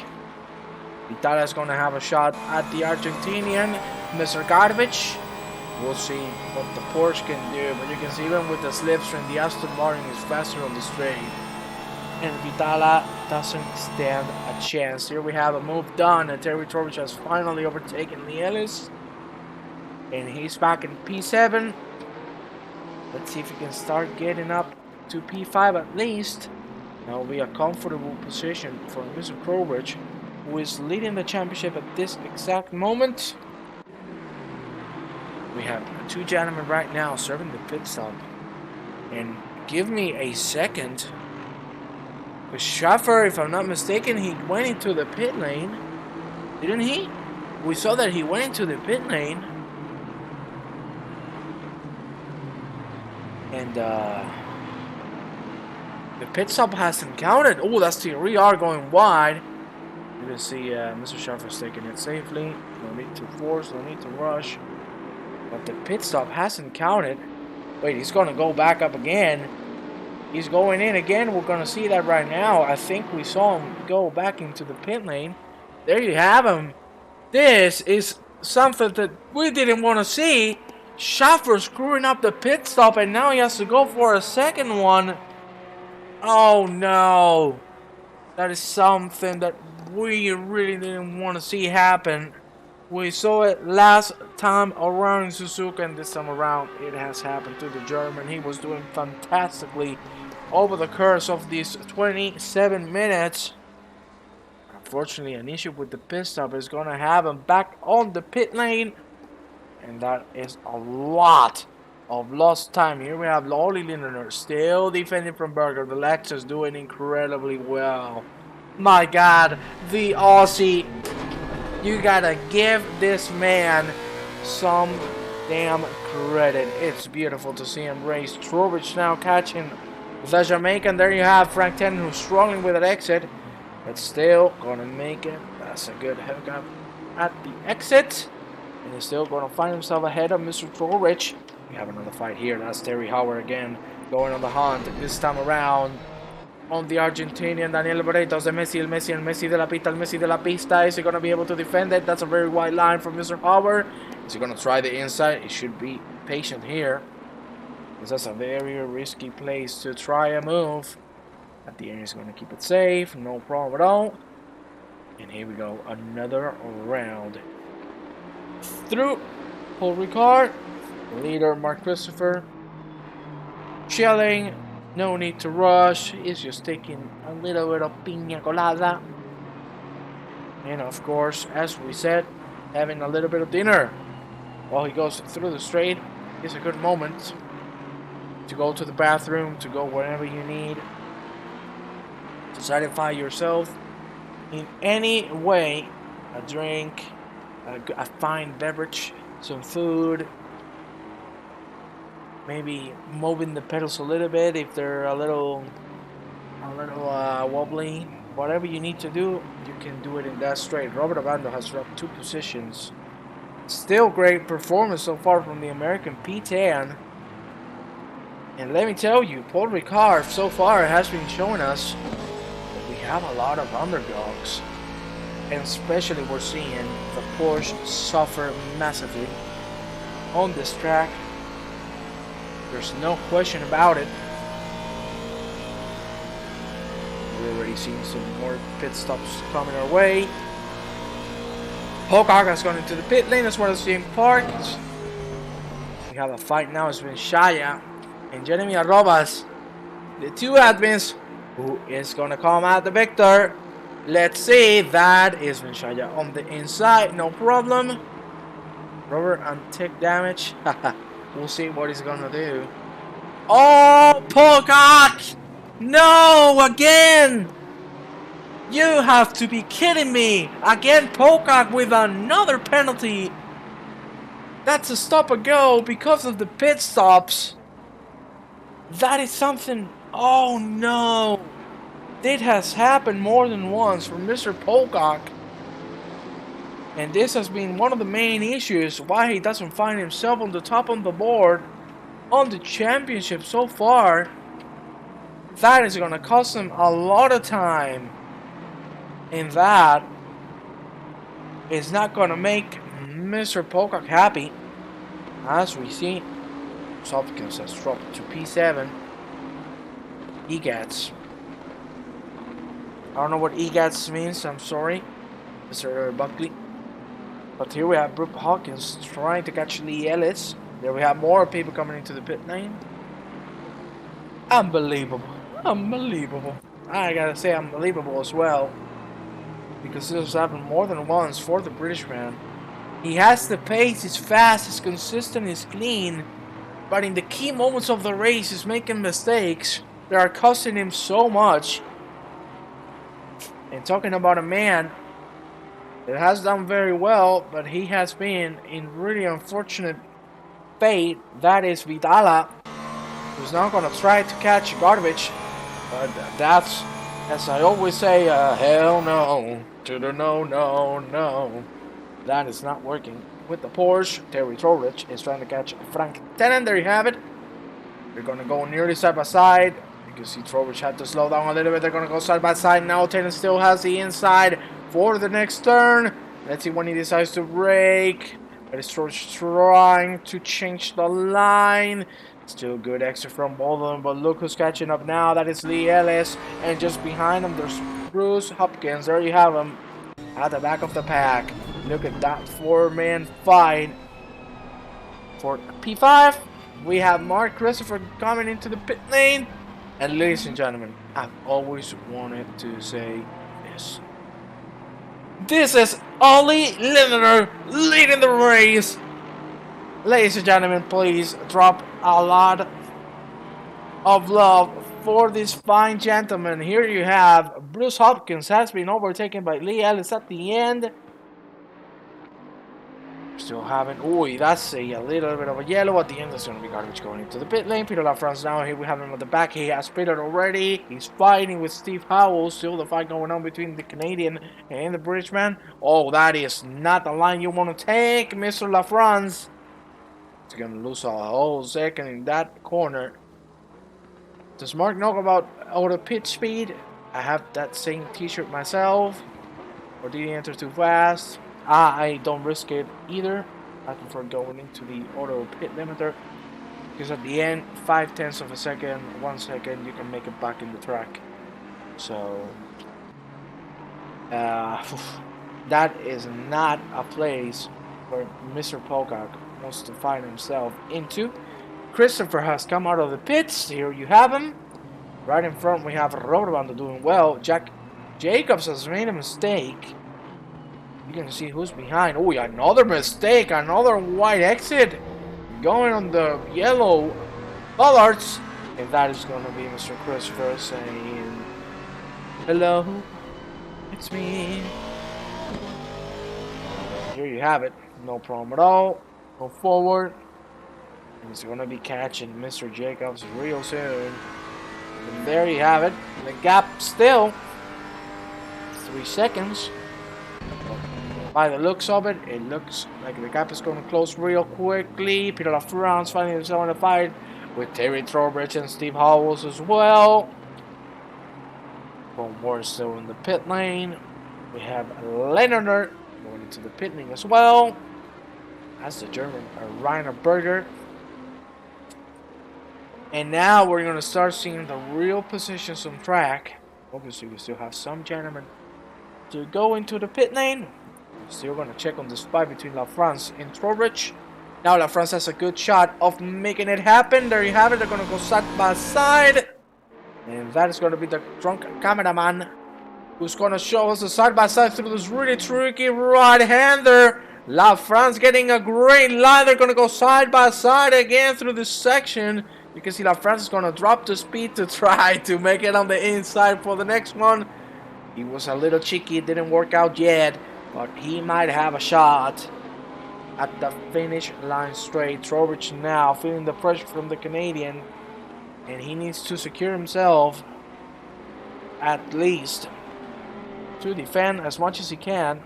Vitala's going to have a shot at the Argentinian, Mr. Garavich. We'll see what the Porsche can do, but you can see even with the slipstream, the Aston Martin is faster on the straight. And Vitala doesn't stand a chance. Here we have a move done, and Terry Torvich has finally overtaken Leigh Ellis. And he's back in P7. Let's see if he can start getting up to P5 at least. That will be a comfortable position for Mr. Torvich, who is leading the championship at this exact moment. We have two gentlemen right now serving the pit stop. And give me a second. Because Schaffer, if I'm not mistaken, he went into the pit lane. Didn't he? We saw that he went into the pit lane. And the pit stop hasn't counted. Oh, that's the Ricard going wide. You can see Mr. Schaffer's taking it safely. No need to force, no need to rush. But the pit stop hasn't counted. Wait, he's going to go back up again. He's going in again. We're going to see that right now. I think we saw him go back into the pit lane. There you have him. This is something that we didn't want to see. Schaffer screwing up the pit stop, and now he has to go for a second one. Oh no. That is something that we really didn't want to see happen. We saw it last time around in Suzuka, and this time around it has happened to the German. He was doing fantastically over the course of these 27 minutes. Unfortunately, an issue with the pit stop is going to have him back on the pit lane, and that is a lot of lost time. Here we have Ollie Lindener still defending from Berger. The Lexus doing incredibly well. My God, the Aussie. You gotta give this man some damn credit. It's beautiful to see him race. Torvich now catching the Jamaican. There you have Frank Tenen, who's struggling with that exit, but still gonna make it. That's a good hookup at the exit. And he's still gonna find himself ahead of Mr. Torvich. We have another fight here. That's Terry Howard again going on the hunt. This time around on the Argentinian Daniel Barretos, el Messi de la pista, el Messi de la pista. Is he going to be able to defend it? That's a very wide line from Mr. Howard. Is he going to try the inside? He should be patient here, because that's a very risky place to try a move. At the end, he's going to keep it safe, no problem at all. And here we go, another round through. Paul Ricard, leader Mark Christopher, chilling. No need to rush. He's just taking a little bit of piña colada. And of course, as we said, having a little bit of dinner while he goes through the straight is a good moment to go to the bathroom, to go wherever you need, to satisfy yourself in any way. A drink, a fine beverage, some food. Maybe moving the pedals a little bit if they're a little wobbly. Whatever you need to do, you can do it in that straight. Robert Abando has dropped 2 positions. Still great performance so far from the American P10. And let me tell you, Paul Ricard so far has been showing us that we have a lot of underdogs. And especially we're seeing the Porsche suffer massively on this track. There's no question about it. We're already seeing some more pit stops coming our way. Pocock has gone into the pit lane as well as being parked. We have a fight now. It's been Shaya and Jeremy Arrobas, the 2 admins. Who is going to come out the victor? Let's see. That is Shaya on the inside. No problem. Robert on tick damage. We'll see what he's gonna do. Oh, Pocock! No, again! You have to be kidding me! Again, Pocock with another penalty. That's a stop and go because of the pit stops. That is something. Oh no! It has happened more than once for Mr. Pocock. And this has been one of the main issues why he doesn't find himself on the top of the board on the championship so far. That is going to cost him a lot of time. And that is not going to make Mr. Pocock happy. As we see, Hopkins has dropped to P7. EGATs. I don't know what EGATs means, I'm sorry, Mr. Buckley. But here we have Brooke Hopkins trying to catch Leigh Ellis. There we have more people coming into the pit lane. Unbelievable. Unbelievable. I gotta say unbelievable as well. Because this has happened more than once for the British man. He has the pace, he's fast, he's consistent, he's clean. But in the key moments of the race, he's making mistakes that are costing him so much. And talking about a man that has done very well, but he has been in really unfortunate fate. That is Vidala, who's now going to try to catch Garavich. But that's, as I always say, hell no to the no, no, no. That is not working. With the Porsche, Terry Trowbridge is trying to catch Frank Tennant. There you have it. They're going to go nearly side by side. You can see Trowbridge had to slow down a little bit. They're going to go side by side now. Tennant still has the inside for the next turn. Let's see when he decides to brake. But it's Trowbridge trying to change the line. Still good extra from both of them. But look who's catching up now. That is Leigh Ellis. And just behind him, there's Bruce Hopkins. There you have him at the back of the pack. Look at that four-man fight. For P5, we have Mark Christopher coming into the pit lane. And ladies and gentlemen, I've always wanted to say this. This is Ollie Lindner leading the race. Ladies and gentlemen, please drop a lot of love for this fine gentleman. Here you have Bruce Hopkins has been overtaken by Leigh Ellis at the end. Still having, ooh, that's a little bit of a yellow at the end. That's going to be Garavich going into the pit lane. Peter LaFrance now. Here we have him at the back. He has pitted already. He's fighting with Steve Howell. Still the fight going on between the Canadian and the British man. Oh, that is not the line you want to take, Mr. LaFrance. He's going to lose a whole second in that corner. Does Mark know about auto pit speed? I have that same t-shirt myself. Or did he enter too fast? I don't risk it either. I prefer going into the auto pit limiter. Because at the end, 0.5 of a second, 1 second, you can make it back in the track. So, that is not a place where Mr. Pocock wants to find himself into. Christopher has come out of the pits. Here you have him. Right in front, we have Roderbando doing well. Jack Jacobs has made a mistake. You can see who's behind. Oh, another mistake. Another white exit. Going on the yellow bollards. And that is going to be Mr. Christopher saying, hello, it's me. Here you have it. No problem at all. Go forward. And he's going to be catching Mr. Jacobs real soon. And there you have it. The gap still 3 seconds. By the looks of it, it looks like the gap is going to close real quickly. Peter LaFrance finding himself in a fight with Terry Trowbridge and Steve Howells as well. One more still in the pit lane. We have Leonard going into the pit lane as well. That's the German Rainer Berger. And now we're going to start seeing the real positions on track. Obviously, we still have some gentlemen to go into the pit lane. Still going to check on this fight between LaFrance and Trowbridge. Now LaFrance has a good shot of making it happen. There you have it. They're going to go side by side. And that is going to be the drunk cameraman who's going to show us the side by side through this really tricky right-hander. LaFrance getting a great line. They're going to go side by side again through this section. You can see LaFrance is going to drop the speed to try to make it on the inside for the next one. He was a little cheeky. It didn't work out yet. But he might have a shot at the finish line straight. Trowbridge now feeling the pressure from the Canadian. And he needs to secure himself at least to defend as much as he can.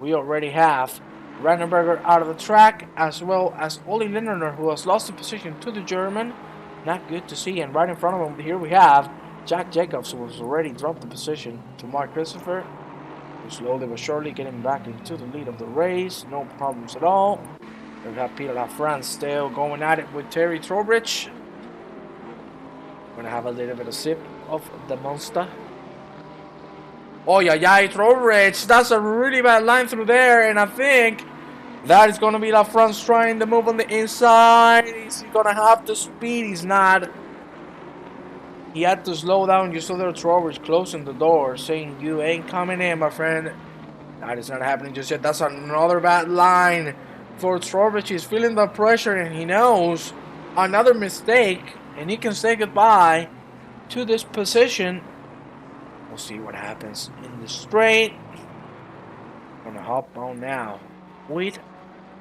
We already have Rannenberger out of the track, as well as Ollie Lindner, who has lost the position to the German. Not good to see. And right in front of him, here we have Jack Jacobs, who was already dropped the position to Mark Christopher. Who's slowly but surely getting back into the lead of the race. No problems at all. We have Peter LaFrance still going at it with Terry Trowbridge. Gonna have a little bit of sip of the Monster. Oh yeah, Trowbridge. That's a really bad line through there, and I think that is gonna be LaFrance trying to move on the inside. Is he gonna have the speed? He's not. He had to slow down. You saw there Trowbridge closing the door, saying, "You ain't coming in, my friend." That is not happening just yet. That's another bad line for Trowbridge. He's feeling the pressure, and he knows another mistake, and he can say goodbye to this position. We'll see what happens in the straight. Gonna hop on now with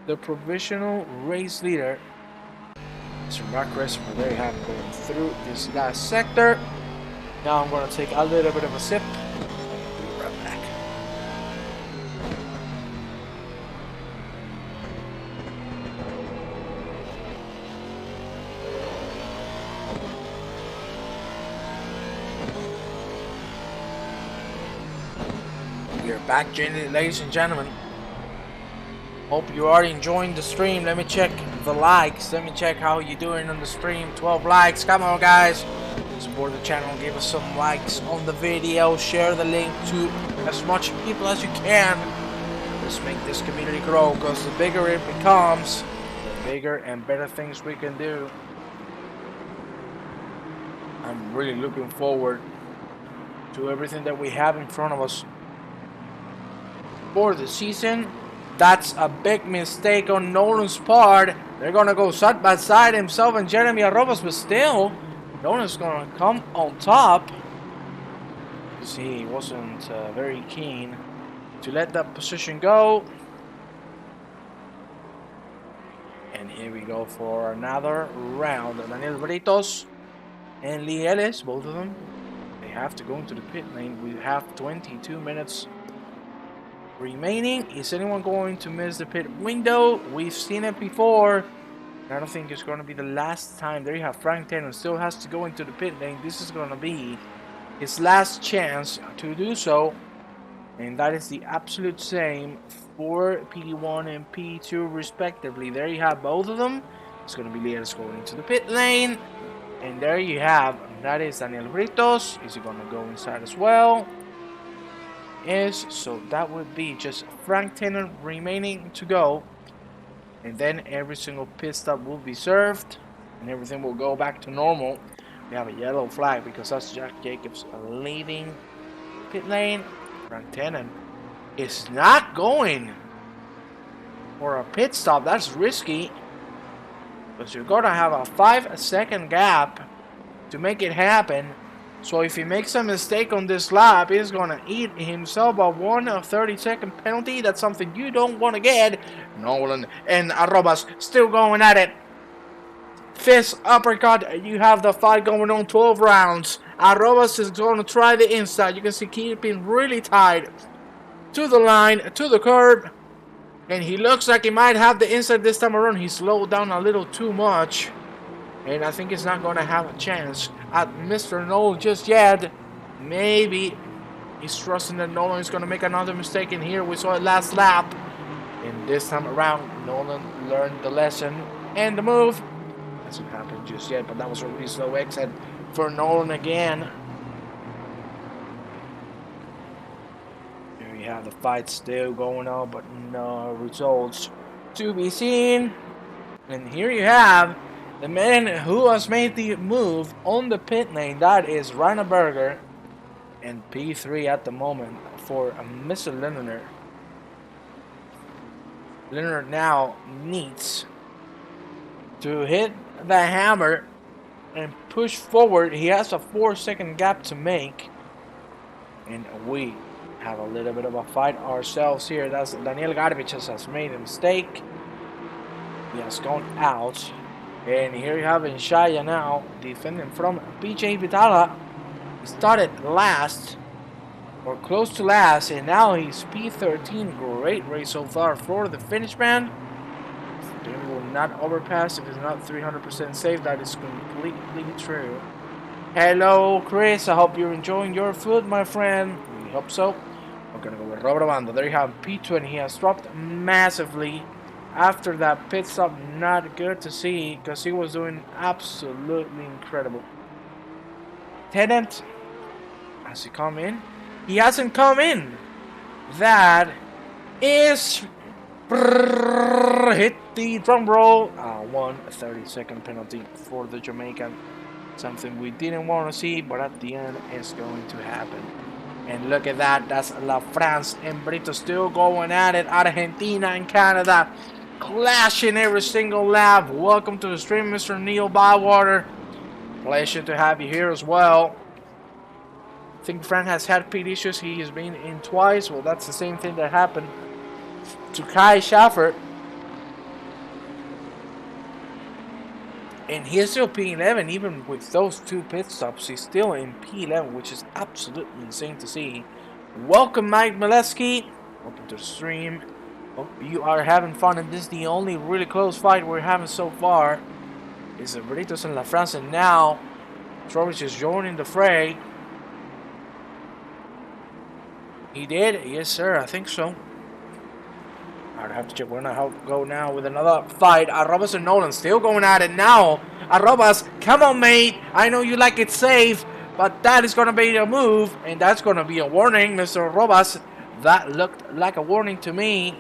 the provisional race leader, Mr. Mark Christopher. There you have it, going through this last sector. Now I'm gonna take a little bit of a sip. Be right back. We're back, ladies and gentlemen. Hope you are enjoying the stream. Let me check the likes. Let me check how you doing on the stream. 12 likes. Come on, guys. Support the channel. Give us some likes on the video. Share the link to as much people as you can. Let's make this community grow, because the bigger it becomes, the bigger and better things we can do. I'm really looking forward to everything that we have in front of us for the season. That's a big mistake on Nolan's part. They're going to go side by side, himself and Jeremy Arrobas, but still, Nolan's going to come on top. You see, he wasn't very keen to let that position go. And here we go for another round. Daniel Britos and Leigh Ellis, both of them, they have to go into the pit lane. We have 22 minutes remaining. Is anyone going to miss the pit window? We've seen it before. I don't think it's going to be the last time. There you have Frank Taylor, still has to go into the pit lane. This is going to be his last chance to do so. And that is the absolute same for P1 and P2 respectively. There you have both of them. It's going to be Leigh Ellis going into the pit lane. And there you have, that is Daniel Britos. Is he going to go inside as well? So that would be just Frank Taylor remaining to go, and then every single pit stop will be served and everything will go back to normal. We have a yellow flag because that's Jack Jacobs leaving pit lane. Frank Taylor is not going for a pit stop. That's risky, because you're gonna have a 5-second gap to make it happen. So if he makes a mistake on this lap, he's going to eat himself a 30-second penalty. That's something you don't want to get. Nolan and Arrobas still going at it. Fist uppercut. You have the fight going on 12 rounds. Arrobas is going to try the inside. You can see keeping really tight to the line, to the curb. And he looks like he might have the inside this time around. He slowed down a little too much. And I think he's not going to have a chance at Mr. Nolan just yet. Maybe he's trusting that Nolan is going to make another mistake in here. We saw it last lap. And this time around, Nolan learned the lesson and the move. Hasn't happened just yet, but that was a really slow exit for Nolan again. Here we have the fight still going on, but no results to be seen. And here you have the man who has made the move on the pit lane. That is Rainer Berger, and P3 at the moment for Mr. Leonard. Leonard now needs to hit the hammer and push forward. He has a 4-second gap to make, and we have a little bit of a fight ourselves here. That's Daniel Garavich has made a mistake. He has gone out. And here you have Inshaya now defending from PJ Vitala. He started last, or close to last, and now he's P13. Great race so far for the Finnish man. He will not overpass if it's not 300% safe. That is completely true. Hello, Chris. I hope you're enjoying your food, my friend. We hope so. We're gonna go with Robert Bando. There you have P2, and he has dropped massively after that pit stop. Not good to see because he was doing absolutely incredible. Tennant, has he come in? He hasn't come in. That is hit the drum roll. 1 30-second penalty for the Jamaican. Something we didn't want to see, but at the end it's going to happen. And look at that. That's La France and Brito still going at it. Argentina and Canada clashing every single lap. Welcome to the stream, Mr. Neil Bywater. Pleasure to have you here as well. I think Frank has had pit issues. He has been in twice. Well, that's the same thing that happened to Kai Schaffer. And he's still P11, even with those 2 pit stops. He's still in P11, which is absolutely insane to see. Welcome, Mike Molesky. Welcome to the stream. Hope you are having fun. And this is the only really close fight we're having so far. Is the Britos and La France. And now, Garavich is joining the fray. He did? Yes, sir. I think so. I'd have to check. We're gonna go now with another fight. Arrobas and Nolan still going at it now. Arrobas, come on, mate. I know you like it safe, but that is gonna be a move, and that's gonna be a warning, Mr. Arrobas. That looked like a warning to me.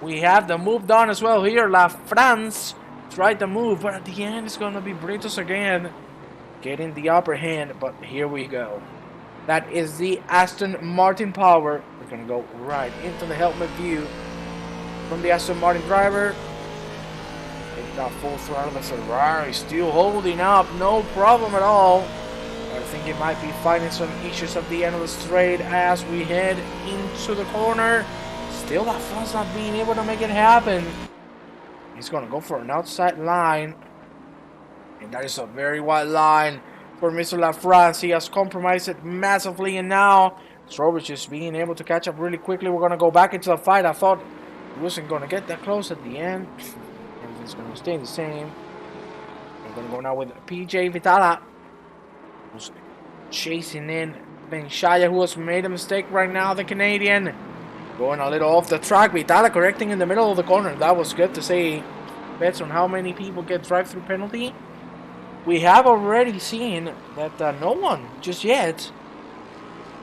We have the move done as well here. La France tried the move, but at the end it's gonna be Britos again getting the upper hand. But here we go. That is the Aston Martin power. We're gonna go right into the helmet view from the Aston Martin driver. It got full throttle. The Ferrari still holding up, no problem at all. I think it might be finding some issues at the end of the straight as we head into the corner. Still, that Fon's not being able to make it happen. He's gonna go for an outside line, and that is a very wide line for Mr. La France. He has compromised it massively, and now Garavich is being able to catch up really quickly. We're going to go back into the fight. I thought he wasn't going to get that close at the end. Everything's going to stay the same. We're going to go now with PJ Vitala, who's chasing in Ben Shaya, who has made a mistake right now, the Canadian. Going a little off the track. Vitala correcting in the middle of the corner. That was good to see. Bets on how many people get drive-through penalty. We have already seen that no one, just yet,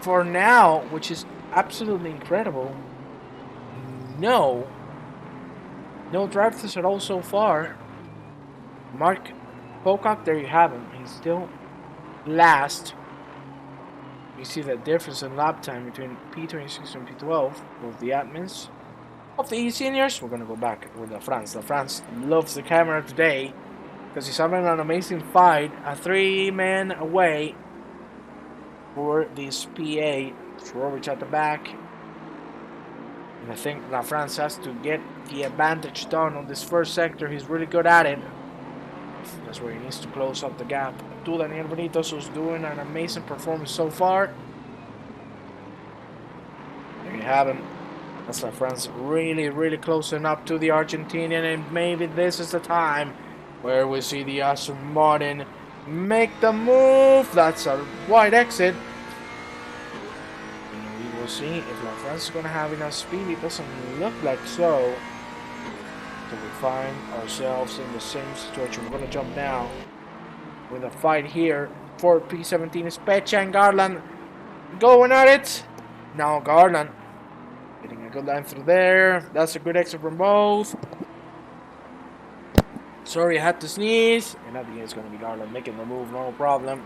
for now, which is absolutely incredible, no drive-throughs at all so far. Mark Pocock, there you have him. He's still last. You see the difference in lap time between P26 and P12 with the admins of the eSeniors. We're going to go back with La France. La France loves the camera today, because he's having an amazing fight, a 3-man away for this PA. Garavich at the back. And I think La France has to get the advantage done on this first sector. He's really good at it. That's where he needs to close up the gap to Daniel Benitez, who's doing an amazing performance so far. There you have him. That's La France really closing up to the Argentinian, and maybe this is the time where we see the Aston Martin make the move. That's a wide exit. And we will see if La France is going to have enough speed. It doesn't look like so. So we find ourselves in the same situation. We're going to jump now with a fight here for P17. Is Pecha and Garland going at it. Now Garland getting a good line through there. That's a good exit from both. Sorry, I had to sneeze. And I think it's going to be Garland making the move, no problem.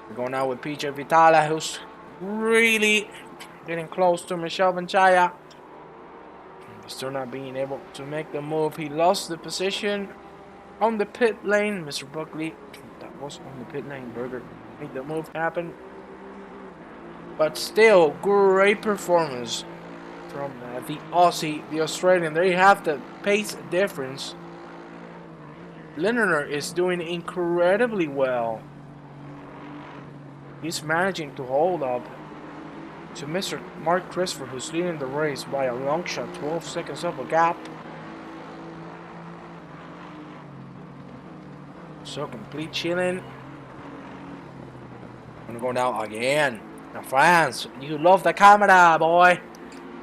We're going out with PJ Vitala, who's really getting close to Michel Benchaya. Still not being able to make the move. He lost the position on the pit lane. Mr. Buckley, that was on the pit lane. Berger made the move happen. But still, great performance from the Aussie, the Australian. There you have the pace difference. Lindener is doing incredibly well. He's managing to hold up to Mr. Mark Christopher, who's leading the race by a long shot, 12 seconds up a gap. So complete chilling. I'm gonna go now again. Now France, you love the camera, boy.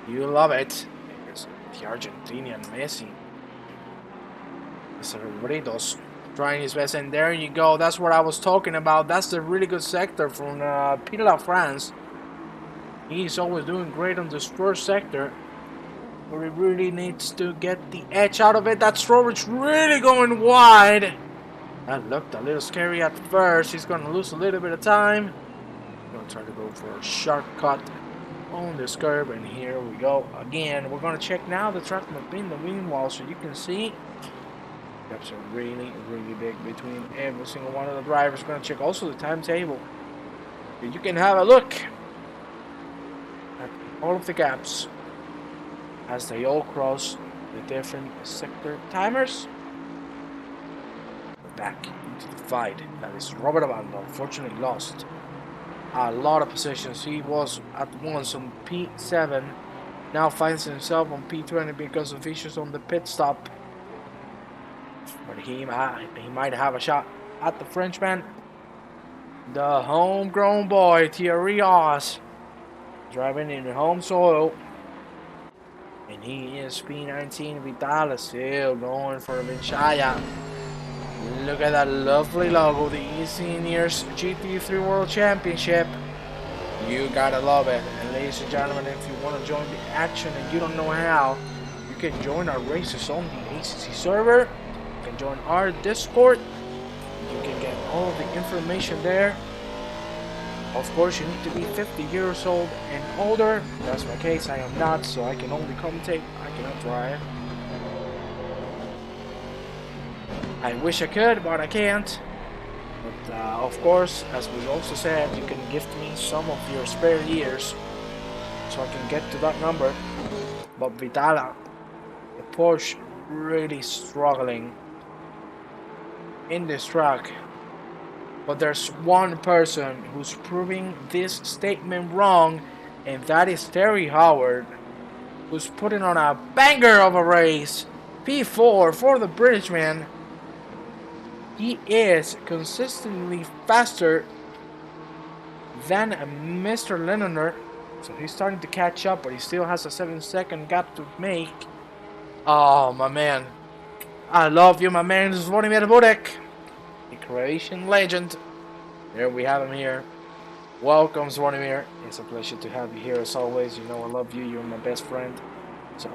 You love it. Here's the Argentinian Messi. Cerritos trying his best, and there you go. That's what I was talking about. That's the really good sector from Peter France. He's always doing great on this first sector, but he really needs to get the edge out of it. That Garavich really going wide. That looked a little scary at first. He's going to lose a little bit of time. Going to try to go for a shortcut on this curve, and here we go again. We're going to check now the track map in the meanwhile, so you can see gaps are really big between every single one of the drivers. We're going to check also the timetable. You can have a look at all of the gaps as they all cross the different sector timers. We're back into the fight. That is Robert Abando. Unfortunately lost a lot of positions. He was at once on P7, now finds himself on P20 because of issues on the pit stop. But he might have a shot at the Frenchman. The homegrown boy, Thierry Oz, driving in the home soil. And he is P19. Vitala still going for Vinchaya. Look at that lovely logo, the eSeniors GT3 World Championship. You gotta love it. And ladies and gentlemen, if you want to join the action and you don't know how, you can join our races on the ACC server. You can join our Discord. You can get all of the information there. Of course, you need to be 50 years old and older. That's my case. I am not, so I can only commentate. I cannot drive. I wish I could, but I can't. But of course, as we also said, you can gift me some of your spare years so I can get to that number. But Vitala, the Porsche, really struggling in this track. But there's one person who's proving this statement wrong, and that is Terry Howard, who's putting on a banger of a race. P4 for the British man. He is consistently faster than Mr. Lennoner, so he's starting to catch up, but he still has a 7-second gap to make. Oh, my man. I love you, my man. This is Vladimir Budek, the Croatian legend. There we have him here. Welcome, Zvonimir. It's a pleasure to have you here as always. You know I love you. You're my best friend. So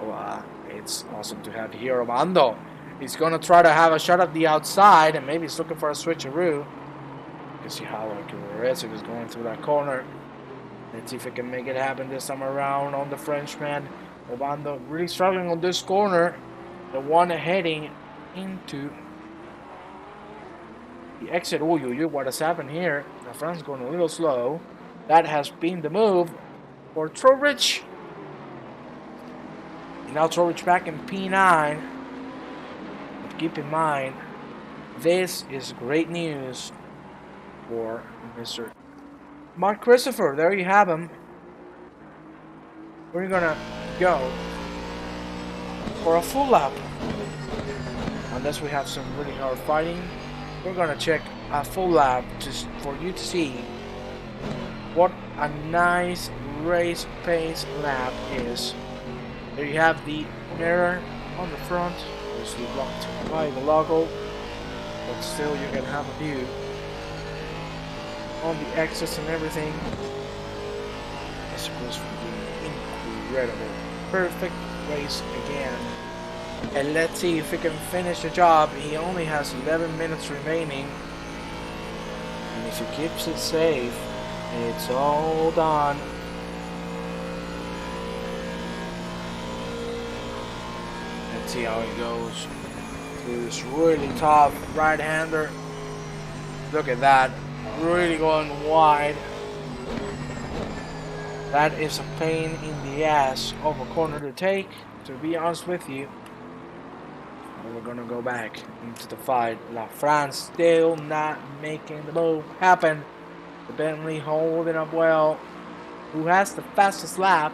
it's awesome to have you here. Armando. He's going to try to have a shot at the outside, and maybe he's looking for a switcheroo. You can see how aggressive is going through that corner. Let's see if he can make it happen this time around on the Frenchman. Obando really struggling on this corner. The one heading into the exit. Oh, what has happened here? The front's going a little slow. That has been the move for Trowbridge. And now Trowbridge back in P9. But keep in mind, this is great news for Mr. Mark Christopher. There you have him. We're gonna go for a full lap. Unless we have some really hard fighting, we're gonna check a full lap just for you to see what a nice race pace lap is. There you have the mirror on the front, obviously blocked by the logo, but still you can have a view on the exits and everything. It's supposed to be incredible. Perfect race again. And let's see if he can finish the job. He only has 11 minutes remaining. And if he keeps it safe, it's all done. Let's see how he goes through this really tough right-hander. Look at that. Really going wide. That is a pain in the ass of a corner to take, to be honest with you. And we're gonna go back into the fight. La France still not making the move happen. The Bentley holding up well. Who has the fastest lap?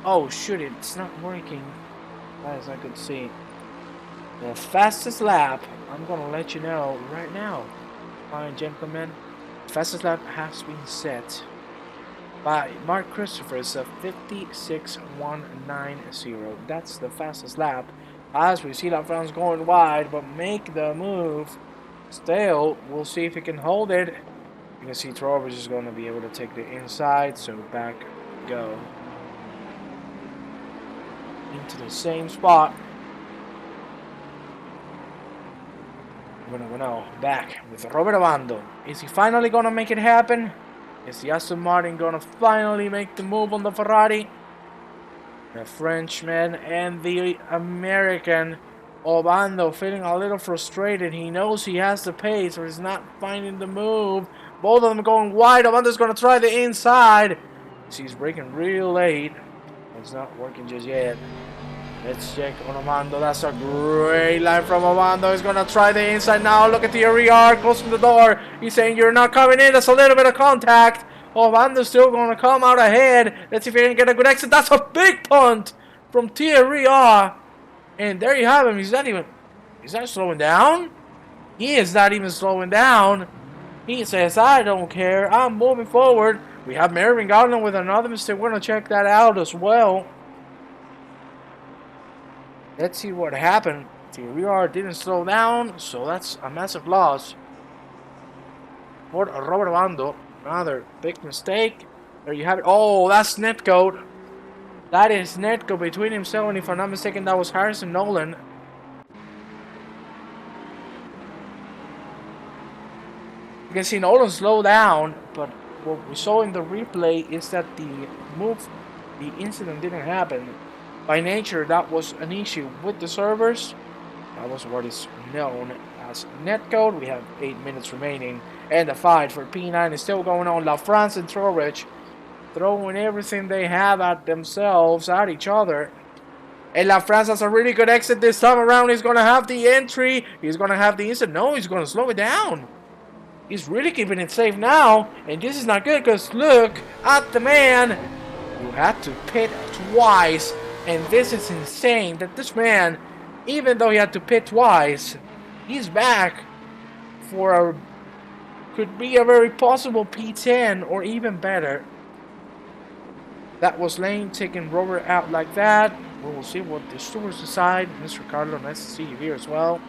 Oh shoot, it's not working as I could see. The fastest lap, I'm gonna let you know right now, fine gentlemen. The fastest lap has been set by Mark Christopher's 56.190. That's the fastest lap. As we see LaFrance going wide, but make the move. Still, we'll see if he can hold it. You can see Garavich is going to be able to take the inside, so back go. Into the same spot. Bueno, back with Roberto Bando. Is he finally going to make it happen? Is the Aston Martin going to finally make the move on the Ferrari? The Frenchman and the American Obando feeling a little frustrated. He knows he has the pace, but he's not finding the move. Both of them going wide. Obando's going to try the inside. He's braking real late. It's not working just yet. Let's check on Obando. That's a great line from Obando. He's going to try the inside now. Look at the Ricard closing the door. He's saying, you're not coming in. That's a little bit of contact. Obando's still going to come out ahead. Let's see if he can get a good exit. That's a big punt from Thierry. And there you have him. He's not slowing down. He is not even slowing down. He says, I don't care. I'm moving forward. We have Mervyn Gardner with another mistake. We're going to check that out as well. Let's see what happened. Thierry didn't slow down, so that's a massive loss for Robert Bando. Another big mistake. There you have it. Oh, that's netcode. That is netcode between himself and, if I'm not mistaken, that was Harrison Nolan. You can see Nolan slow down, but what we saw in the replay is that the incident didn't happen. By nature, that was an issue with the servers. That was what is known as netcode. We have 8 minutes remaining, and the fight for P9 is still going on. LaFrance and Garavich throwing everything they have at themselves, at each other. And LaFrance has a really good exit this time around. He's going to have the entry. He's going to have the instant. No, he's going to slow it down. He's really keeping it safe now. And this is not good because look at the man who had to pit twice. And this is insane that this man, even though he had to pit twice, he's back for could be a very possible P10 or even better. That was Leigh taking Robert out like that. We will see what the stewards decide. Mr. Ricardo, nice to see you here as well.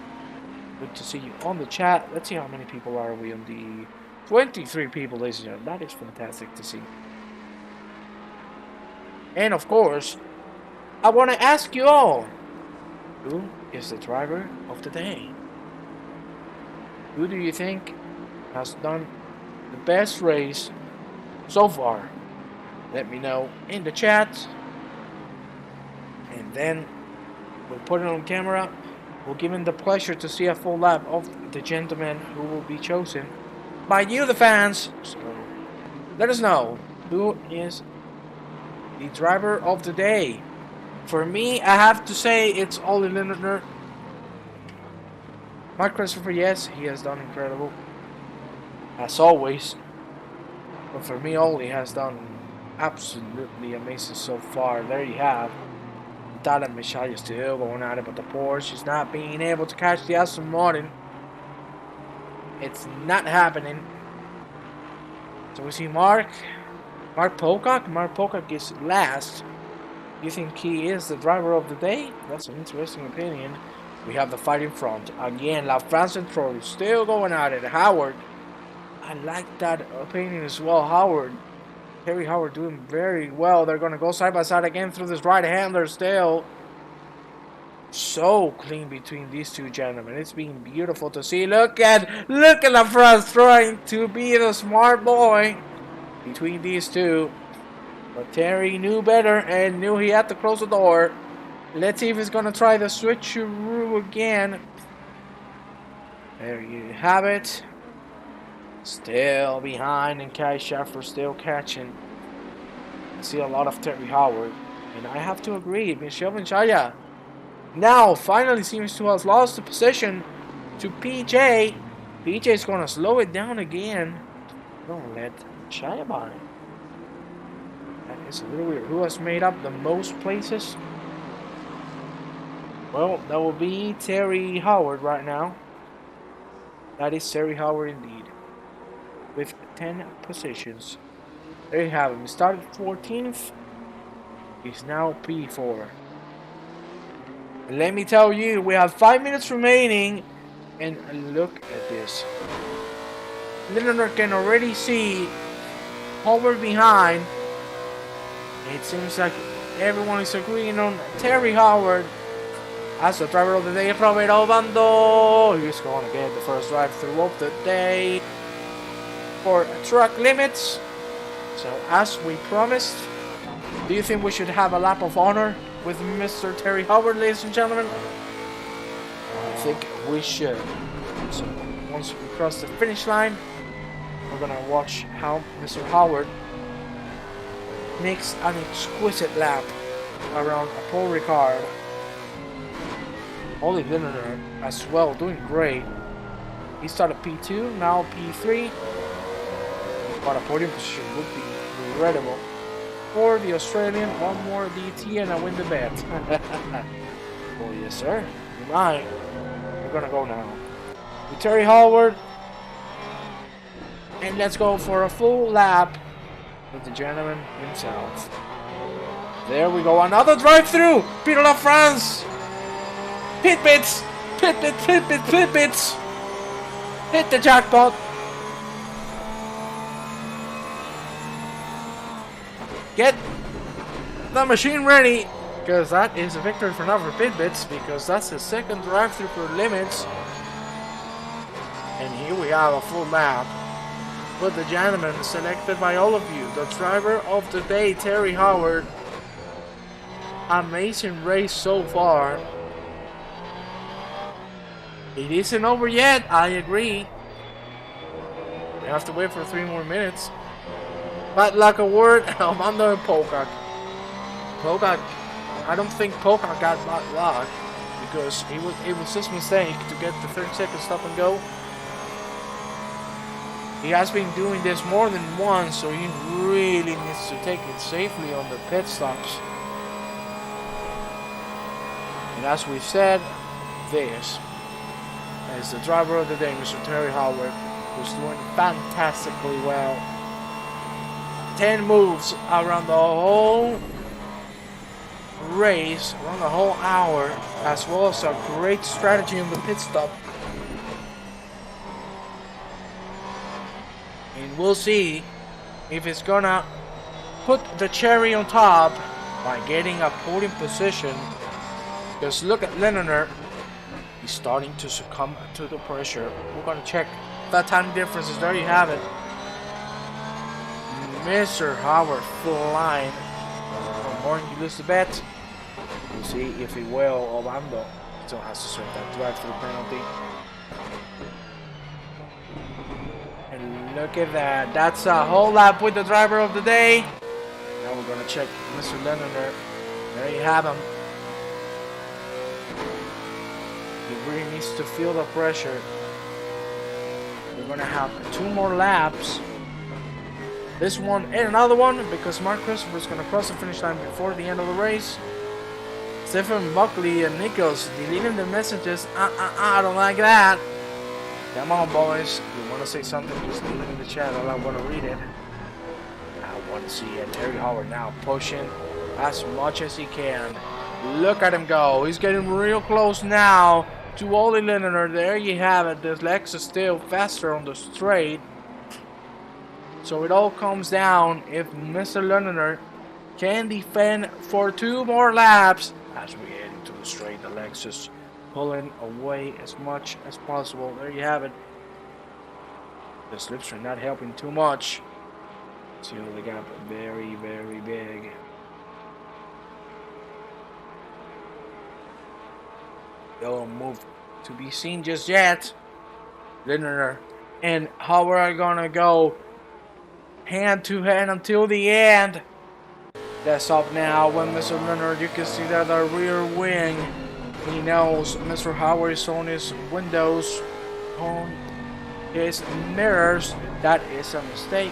Good to see you on the chat. Let's see how many people are we on the 23 people, ladies and gentlemen. That is fantastic to see. And of course, I want to ask you all, who is the driver of the day? Who do you think has done the best race so far? Let me know in the chat. And then we'll put it on camera. We'll give him the pleasure to see a full lap of the gentleman who will be chosen by you, the fans. So let us know who is the driver of the day. For me, I have to say it's Ollie Lindner. Mark Christopher, yes, he has done incredible, as always. But for me, Ollie has done absolutely amazing so far. There you have. Tyler Michelle is still going at it, but the Porsche is not being able to catch the Aston Martin. It's not happening. So we see Mark Pocock. Mark Pocock is last. You think he is the driver of the day? That's an interesting opinion. We have the fight in front. Again, LaFrance and Troy still going at it. Howard, I like that opinion as well. Terry Howard doing very well. They're going to go side by side again through this right hander still. So clean between these two gentlemen. It's been beautiful to see. Look at LaFrance trying to be the smart boy between these two. But Terry knew better and knew he had to close the door. Let's see if he's going to try the switcheroo again. There you have it. Still behind, and Kai Schaffer still catching. I see a lot of Terry Howard. And I have to agree, Michelle Vinchaya now finally seems to have lost the position to PJ. PJ is going to slow it down again. Don't let Chaya by. That is a little weird. Who has made up the most places? Well, that will be Terry Howard right now. That is Terry Howard indeed. With 10 positions. There you have him. He started 14th. He's now P4. And let me tell you, we have 5 minutes remaining. And look at this. Leonard can already see Howard behind. It seems like everyone is agreeing on Terry Howard as the driver of the day. Roberto Bando. He's going to get the first drive-through of the day for track limits. So as we promised, do you think we should have a lap of honor with Mr. Terry Howard, ladies and gentlemen? I think we should. So once we cross the finish line, we're gonna watch how Mr. Howard makes an exquisite lap around Paul Ricard. Ollie Leonard as well, doing great. He started P2, now P3. But a podium position would be incredible. For the Australian, one more DT and I win the bet. Oh yes sir, you might. We're gonna go now with Terry Howard. And let's go for a full lap with the gentleman himself. There we go, another drive-through! Peter La France! Pit bits! Pit bits, pit bits, pit bits! Hit the jackpot! Get the machine ready! Because that is a victory for Never Pit Bits, because that's the second drive-through for limits. And here we have a full lap with the gentleman selected by all of you, the driver of the day, Terry Howard. Amazing race so far. It isn't over yet, I agree. We have to wait for 3 more minutes. But like a word, Armando and Pocock. Pocock, I don't think Pocock got that luck because it was his mistake to get the 30-second stop and go. He has been doing this more than once, so he really needs to take it safely on the pit stops. And as we said, this is the driver of the day, Mr. Terry Howard, who's doing fantastically well. 10 moves around the whole race, around the whole hour, as well as a great strategy on the pit stop. And we'll see if it's gonna put the cherry on top by getting a podium position. Because look at Leonard, he's starting to succumb to the pressure. We're gonna check that time differences. There you have it. Mr. Howard flying. From morning you lose the bet. We'll see if he will. Obando still has to serve that drive-through penalty. And look at that. That's a whole lap with the driver of the day. Now we're gonna check Mr. Leonard. There you have him. He really needs to feel the pressure. We're gonna have 2 more laps. This one and another one, because Mark Christopher is going to cross the finish line before the end of the race. Stephen Buckley and Nichols deleting the messages. I don't like that. Come on, boys. If you want to say something, just leave it in the chat. I want to read it. I want to see Terry Howard now pushing as much as he can. Look at him go. He's getting real close now to Ollie Leonard. There you have it. The Lex is still faster on the straight. So it all comes down if Mr. Leonard can defend for 2 more laps. As we head into the straight, the Lexus pulling away as much as possible. There you have it. The slipstream not helping too much. See the gap very, very big. No move to be seen just yet. Leonard and Howard are gonna go hand to hand until the end. That's up now when Mr. Leonard, you can see that the rear wing. He knows Mr. Howard is on his windows, on his mirrors. That is a mistake.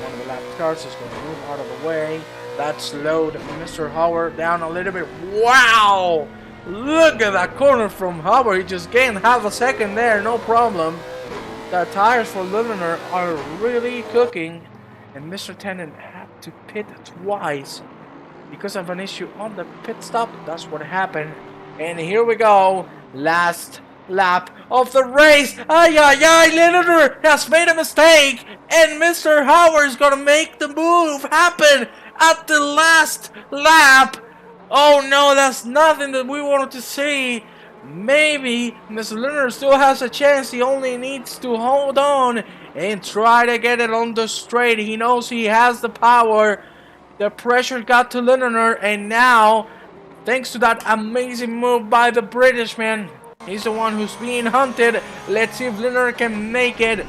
One of the lap cars is going to move out of the way. That slowed Mr. Howard down a little bit. Wow! Look at that corner from Howard. He just gained half a second there, no problem. The tires for Lindner are really cooking. And Mr. Tennant had to pit twice because of an issue on the pit stop. That's what happened. And here we go. Last lap of the race. Ay, ay, ay. Lindner has made a mistake. And Mr. Howard's going to make the move happen at the last lap. Oh no, that's nothing that we wanted to see. Maybe Mr. Lindner still has a chance. He only needs to hold on and try to get it on the straight. He knows he has the power. The pressure got to Lindner, and now, thanks to that amazing move by the Britishman, he's the one who's being hunted. Let's see if Lindner can make it.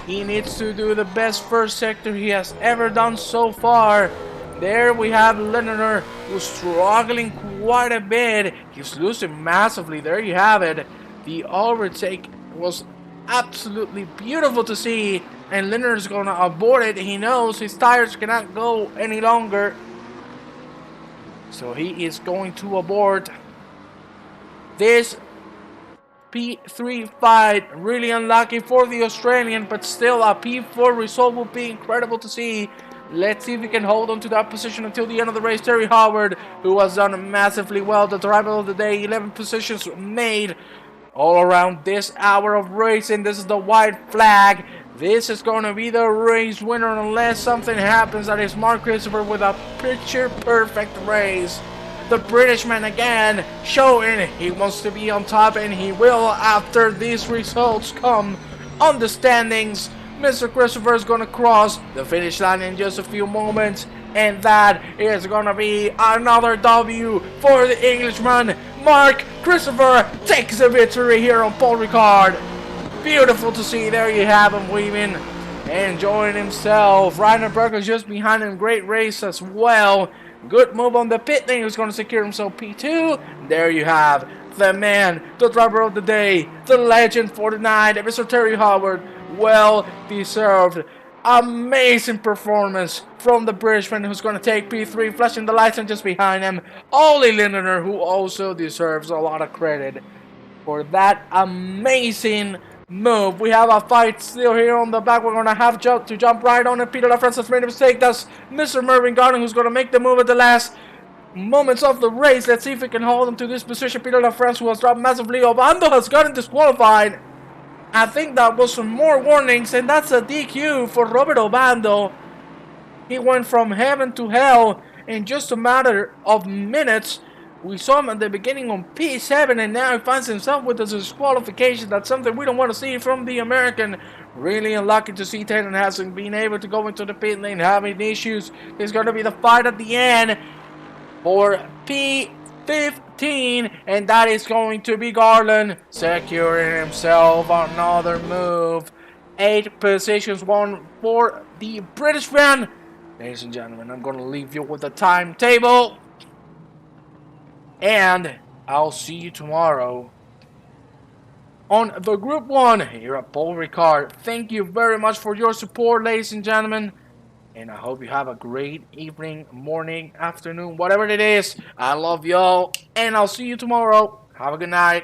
He needs to do the best first sector he has ever done so far. There we have Lindner, who's struggling quite a bit. He's losing massively. There you have it. The overtake was absolutely beautiful to see. And Lindner's going to abort it. He knows his tires cannot go any longer. So he is going to abort this P3 fight. Really unlucky for the Australian, but still a P4 result will be incredible to see. Let's see if we can hold on to that position until the end of the race. Terry Howard, who has done massively well, the driver of the day, 11 positions made all around this hour of racing. This is the white flag. This is going to be the race winner unless something happens. That is Mark Christopher with a picture-perfect race. The Britishman again showing he wants to be on top, and he will after these results come on the standings. Mr. Christopher is going to cross the finish line in just a few moments, and that is going to be another W for the Englishman. Mark Christopher takes the victory here on Paul Ricard. Beautiful to see. There you have him weaving, enjoying himself. Rainer Berger just behind him. Great race as well. Good move on the pit lane. He's going to secure himself P2. There you have the man, the driver of the day, the legend for the night, Mr. Terry Howard. Well deserved. Amazing performance from the Britishman, who's going to take P3, flashing the lights, and just behind him, Ollie Lindner, who also deserves a lot of credit for that amazing move. We have a fight still here on the back. We're going to have to jump right on it. Peter LaFrance has made a mistake. That's Mr. Mervyn Garden, who's going to make the move at the last moments of the race. Let's see if we can hold him to this position. Peter LaFrance, who has dropped massively. Obando has gotten disqualified. I think that was some more warnings, and that's a DQ for Robert Obando. He went from heaven to hell in just a matter of minutes. We saw him at the beginning on P7, and now he finds himself with a disqualification. That's something we don't want to see from the American. Really unlucky to see Taylor hasn't been able to go into the pit lane, having issues. There's going to be the fight at the end for P15, and that is going to be Garland securing himself another move. 8 positions won for the British man. Ladies and gentlemen, I'm going to leave you with the timetable, and I'll see you tomorrow on the Group 1 here at Paul Ricard. Thank you very much for your support, ladies and gentlemen. And I hope you have a great evening, morning, afternoon, whatever it is. I love y'all, and I'll see you tomorrow. Have a good night.